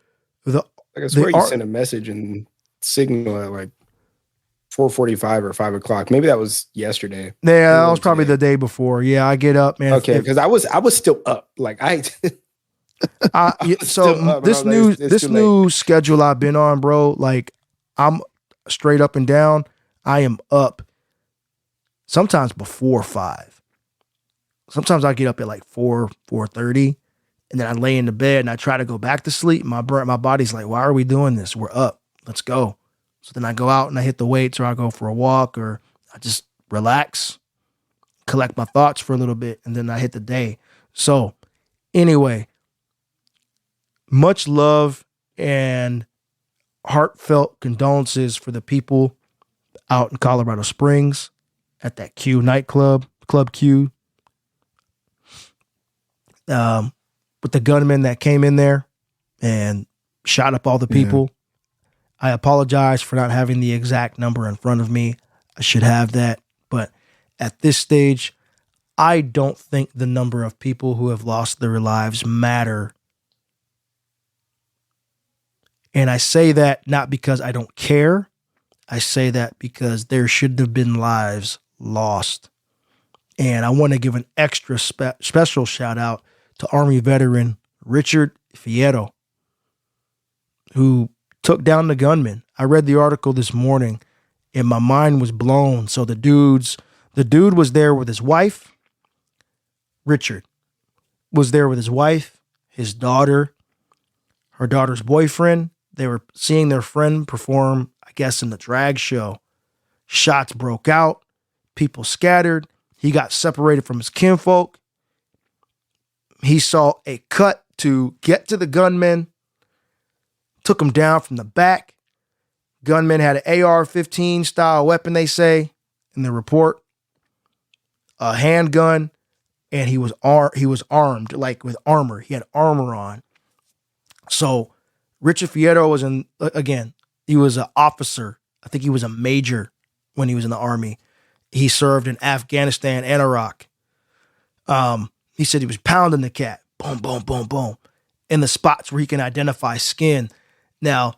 I swear you sent a message and signal at like 4:45 or 5 o'clock. Maybe that was yesterday. Yeah, that was probably the day before. Yeah, I get up, man. Okay, because I was still up. Like this new schedule I've been on, bro. Like I'm straight up and down. I am up sometimes before 5. Sometimes I get up at like 4:30, and then I lay in the bed and I try to go back to sleep. My body's like, why are we doing this? We're up. Let's go. So then I go out and I hit the weights, or I go for a walk, or I just relax, collect my thoughts for a little bit, and then I hit the day. So anyway, much love and heartfelt condolences for the people out in Colorado Springs at that Q nightclub, Club Q, with the gunman that came in there and shot up all the people. Yeah. I apologize for not having the exact number in front of me. I should have that. But at this stage, I don't think the number of people who have lost their lives matter. And I say that not because I don't care. I say that because there should have been lives lost. And I want to give an extra special shout out to Army veteran Richard Fierro, who took down the gunman. I read the article this morning and my mind was blown. So the dude was there with his wife. Richard was there with his wife, his daughter, her daughter's boyfriend. They were seeing their friend perform, I guess, in the drag show. Shots broke out. People scattered. He got separated from his kinfolk. He saw a cut to get to the gunman. Took him down from the back. Gunman had an AR-15 style weapon, they say, in the report. A handgun, and he was armed, like with armor. He had armor on. So Richard Fierro was he was an officer. I think he was a major when he was in the Army. He served in Afghanistan and Iraq. He said he was pounding the cat. Boom, boom, boom, boom. In the spots where he can identify skin. Now,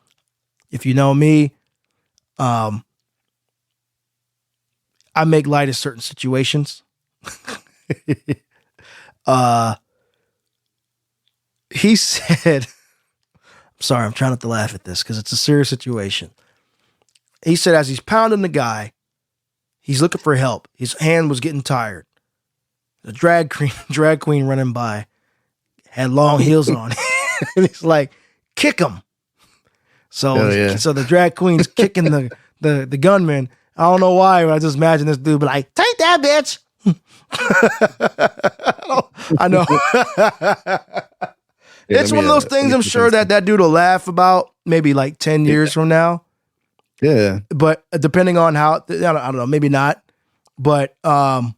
if you know me, I make light of certain situations. He said, I'm sorry, I'm trying not to laugh at this because it's a serious situation. He said as he's pounding the guy, he's looking for help. His hand was getting tired. The drag queen running by had long heels on. And he's like, kick him. So the drag queen's kicking the gunman. I don't know why, but I just imagine this dude be like, take that, bitch. I know. It's one of those things I'm sure that dude will laugh about maybe like 10 years from now. Yeah. But depending on how, I don't know, maybe not. But no,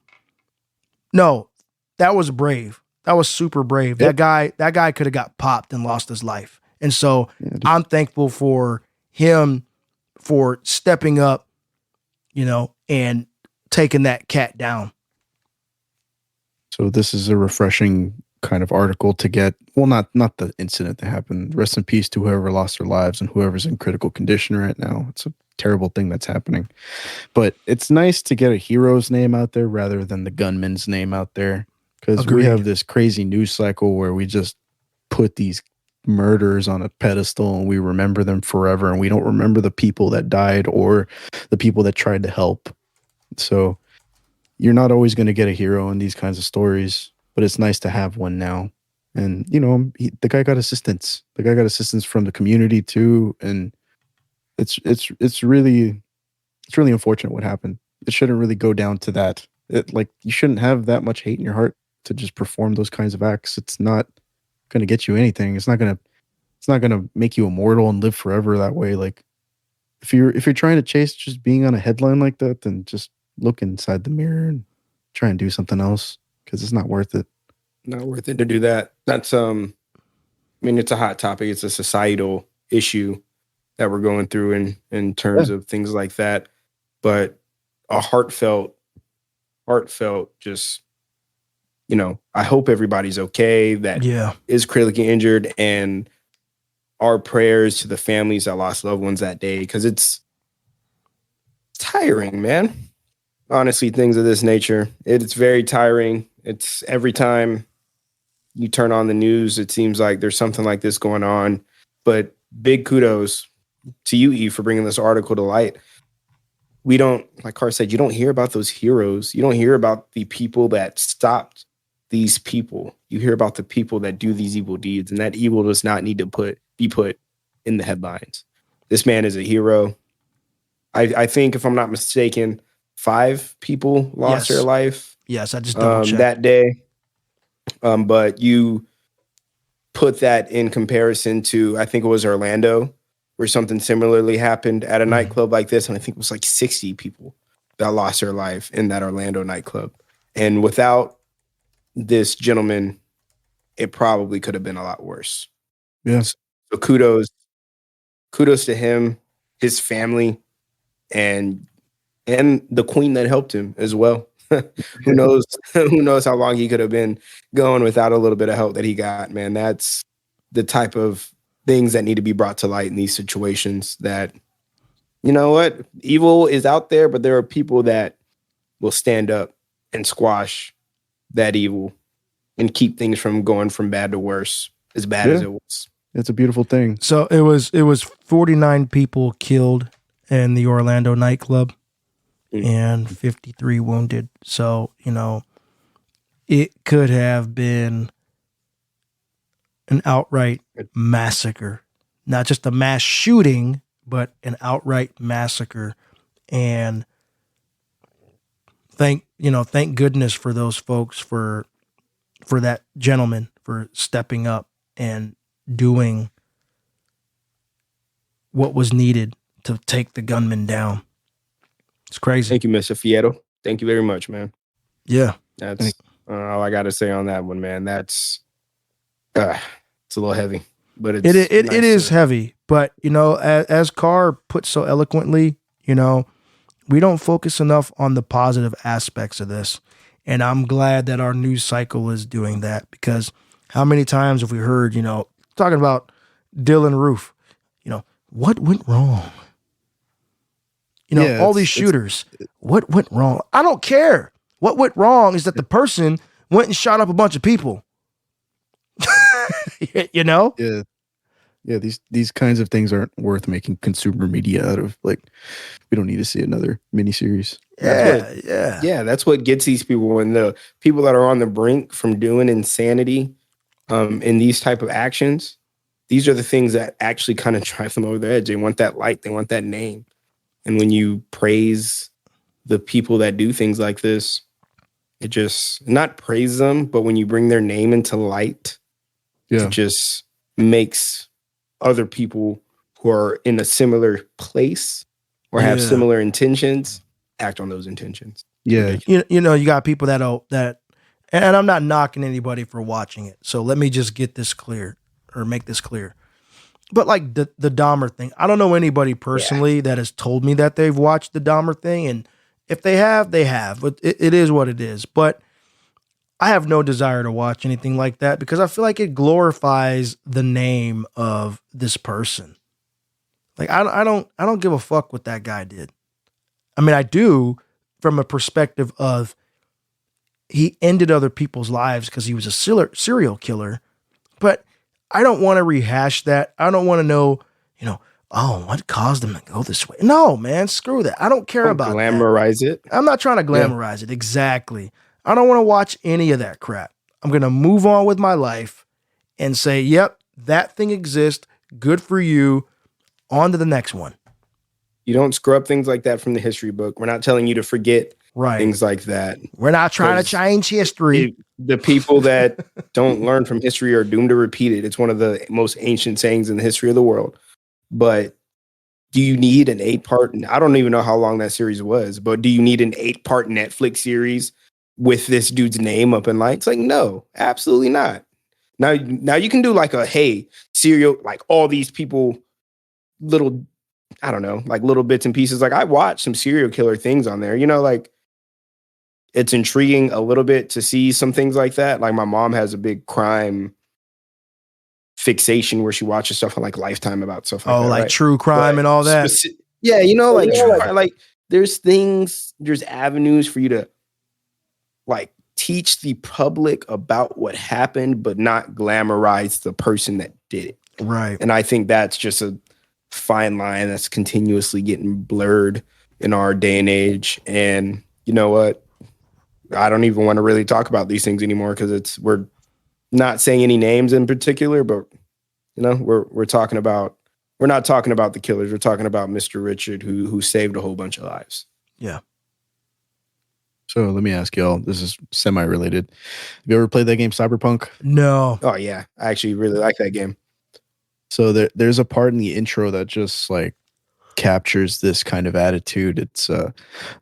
that was brave. That was super brave. Yep. That guy could have got popped and lost his life. And so I'm thankful for him for stepping up, and taking that cat down. So this is a refreshing kind of article to get. Well, not the incident that happened. Rest in peace to whoever lost their lives and whoever's in critical condition right now. It's a terrible thing that's happening. But it's nice to get a hero's name out there rather than the gunman's name out there. Because we have this crazy news cycle where we just put these murders on a pedestal and we remember them forever, and we don't remember the people that died or the people that tried to help. So you're not always going to get a hero in these kinds of stories, but it's nice to have one now. And the guy got assistance. The guy got assistance from the community too, and it's really unfortunate what happened. It shouldn't really go down to that. You shouldn't have that much hate in your heart to just perform those kinds of acts. It's not going to get you anything. It's not going to make you immortal and live forever that way. Like if you're trying to chase just being on a headline like that, then just look inside the mirror and try and do something else, because it's not worth it. Not worth it to do that. That's it's a hot topic. It's a societal issue that we're going through in terms of things like that. But a heartfelt just, I hope everybody's okay that is critically injured, and our prayers to the families that lost loved ones that day, because it's tiring, man. Honestly, things of this nature, it's very tiring. It's every time you turn on the news, it seems like there's something like this going on. But big kudos to you, Eve, for bringing this article to light. We don't, like Car said, you don't hear about those heroes. You don't hear about the people that stopped these people. You hear about the people that do these evil deeds, and that evil does not need to be put in the headlines. This man is a hero. I think, if I'm not mistaken, 5 people lost their life. Yes, I just double checked that day. But you put that in comparison to, I think it was Orlando, where something similarly happened at a nightclub like this. And I think it was like 60 people that lost their life in that Orlando nightclub. And without this gentleman, it probably could have been a lot worse. Yes. So kudos to him, his family, and the queen that helped him as well. Who knows how long he could have been going without a little bit of help that he got, man. That's the type of things that need to be brought to light in these situations, that, you know what, evil is out there, but there are people that will stand up and squash that evil and keep things from going from bad to worse, as bad as it was. It's a beautiful thing. So it was 49 people killed in the Orlando nightclub and 53 wounded. So, it could have been an outright massacre, not just a mass shooting, but an outright massacre. And thank goodness for those folks, for that gentleman, for stepping up and doing what was needed to take the gunman down. It's crazy. Thank you, Mr. Fierro. Thank you very much, man. Yeah. That's all I got to say on that one, man. That's it's a little heavy, but it is heavy. But, as Carr put so eloquently, we don't focus enough on the positive aspects of this. And I'm glad that our news cycle is doing that, because how many times have we heard, talking about Dylan Roof, what went wrong? All these shooters, what went wrong? I don't care. What went wrong is that the person went and shot up a bunch of people. Yeah. These kinds of things aren't worth making consumer media out of. Like, we don't need to see another miniseries. Yeah. That's what gets these people, when the people that are on the brink from doing insanity, in these type of actions, these are the things that actually kind of drive them over the edge. They want that light. They want that name. And when you praise the people that do things like this, it just not praise them, but when you bring their name into light, it just makes other people who are in a similar place or have similar intentions act on those intentions. Yeah. You got people that, and I'm not knocking anybody for watching it. So let me just get this clear, or make this clear. But like the Dahmer thing, I don't know anybody personally that has told me that they've watched the Dahmer thing. And if they have, they have. But it is what it is. But I have no desire to watch anything like that, because I feel like it glorifies the name of this person. Like, I don't give a fuck what that guy did. I mean, I do, from a perspective of he ended other people's lives because he was a serial killer. But I don't want to rehash that. I don't want to know, oh, what caused them to go this way? No, man, screw that. I don't care about glamorize that. it. I'm not trying to glamorize it. Exactly. I don't want to watch any of that crap. I'm going to move on with my life and say, yep, that thing exists. Good for you. On to the next one. You don't screw up things like that from the history book. We're not telling you to forget things like that. We're not trying to change history. The people that don't learn from history are doomed to repeat it. It's one of the most ancient sayings in the history of the world. But do you need an 8-part? I don't even know how long that series was, but do you need an 8-part Netflix series with this dude's name up in lights? Like, no, absolutely not. Now you can do like serial, like all these people, little, I don't know, like little bits and pieces. Like I watched some serial killer things on there, like it's intriguing a little bit to see some things like that. Like my mom has a big crime fixation where she watches stuff on like Lifetime about stuff like that. Like true crime and all that. Yeah, like there's avenues for you to like teach the public about what happened, but not glamorize the person that did it. Right. And I think that's just a fine line that's continuously getting blurred in our day and age. And you know what? I don't even want to really talk about these things anymore because we're not saying any names in particular, but we're not talking about the killers. We're talking about Mr. Richard who saved a whole bunch of lives. Yeah. So let me ask y'all, this is semi-related. Have you ever played that game Cyberpunk? No. Oh yeah. I actually really like that game. So there's a part in the intro that just like captures this kind of attitude. It's the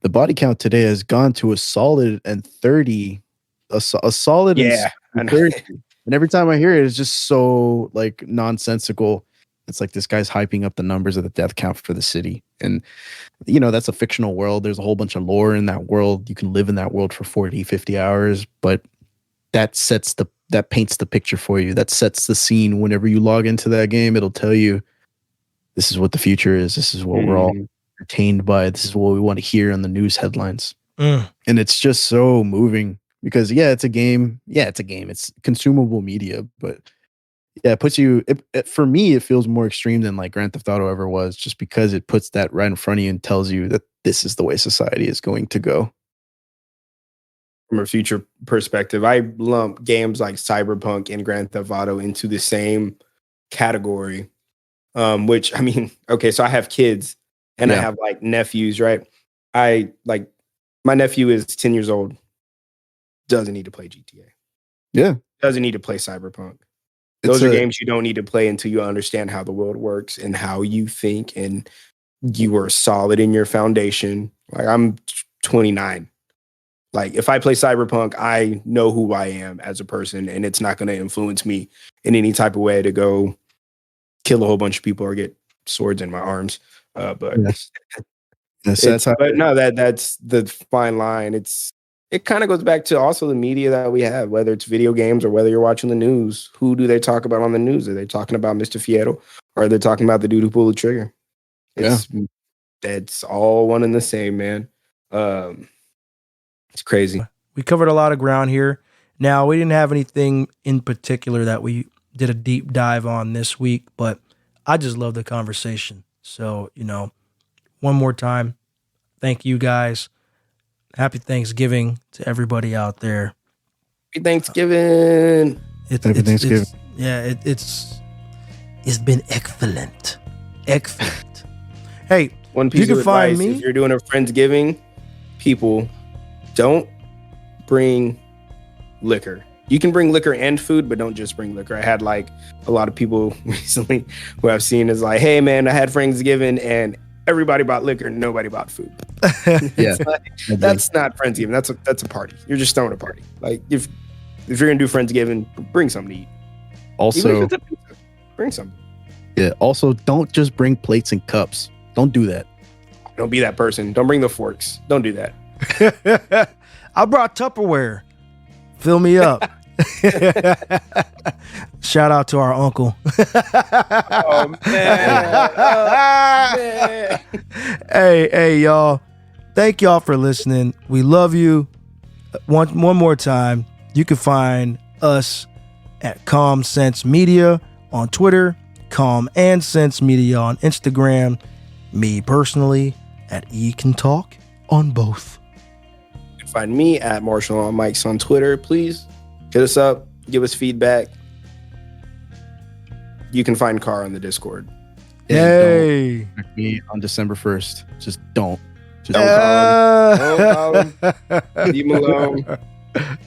body count today has gone to a solid and 30. A solid and 30. And every time I hear it, it's just so like nonsensical. It's like this guy's hyping up the numbers of the death count for the city. And, that's a fictional world. There's a whole bunch of lore in that world. You can live in that world for 40, 50 hours. But that paints the picture for you. That sets the scene. Whenever you log into that game, it'll tell you this is what the future is. This is what we're all entertained by. This is what we want to hear in the news headlines. And it's just so moving because, it's a game. Yeah, it's a game. It's consumable media. But yeah, it puts you, for me, it feels more extreme than like Grand Theft Auto ever was just because it puts that right in front of you and tells you that this is the way society is going to go. From a future perspective, I lump games like Cyberpunk and Grand Theft Auto into the same category. Which I mean, okay, so I have kids and I have like nephews, right? My nephew is 10 years old, doesn't need to play GTA. Yeah. Doesn't need to play Cyberpunk. Those are games you don't need to play until you understand how the world works and how you think and you are solid in your foundation. Like I'm 29. Like if I play Cyberpunk, I know who I am as a person and it's not going to influence me in any type of way to go kill a whole bunch of people or get swords in my arms. But that's the fine line. It kind of goes back to also the media that we have, whether it's video games or whether you're watching the news. Who do they talk about on the news? Are they talking about Mr. Fierro or are they talking about the dude who pulled the trigger? That's all one and the same, man. It's crazy. We covered a lot of ground here. Now, we didn't have anything in particular that we did a deep dive on this week, but I just love the conversation. So, one more time, thank you guys. Happy Thanksgiving to everybody out there. Happy Thanksgiving. Happy Thanksgiving. It's been excellent. Excellent. Hey, one piece you of can find advice, me if you're doing a Friendsgiving, people don't bring liquor. You can bring liquor and food, but don't just bring liquor. I had like a lot of people recently who I've seen is like, hey man, I had Friendsgiving and everybody bought liquor and nobody bought food. Yeah, that's not Friendsgiving. That's a party. You're just throwing a party. Like if you're gonna do Friendsgiving, bring something to eat. Also, bring something. Yeah. Also, don't just bring plates and cups. Don't do that. Don't be that person. Don't bring the forks. Don't do that. I brought Tupperware. Fill me up. Shout out to our uncle. Oh man. Hey, y'all. Thank y'all for listening. We love you. One more time, you can find us at Calm Sense Media on Twitter, Calm and Sense Media on Instagram, me personally at E Can Talk on both. You can find me at Marshall on Mics on Twitter. Please hit us up, give us feedback. You can find Carr on the Discord. Yay! Don't contact me on December 1st. Just don't. Just Don't call him. Don't call him. Leave him alone. I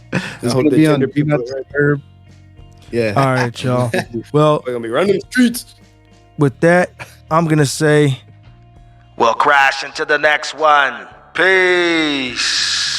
hope the Tinder people are right. Yeah. All right, y'all. Well, We're gonna be running the streets. with that, I'm gonna say we'll crash into the next one. Peace.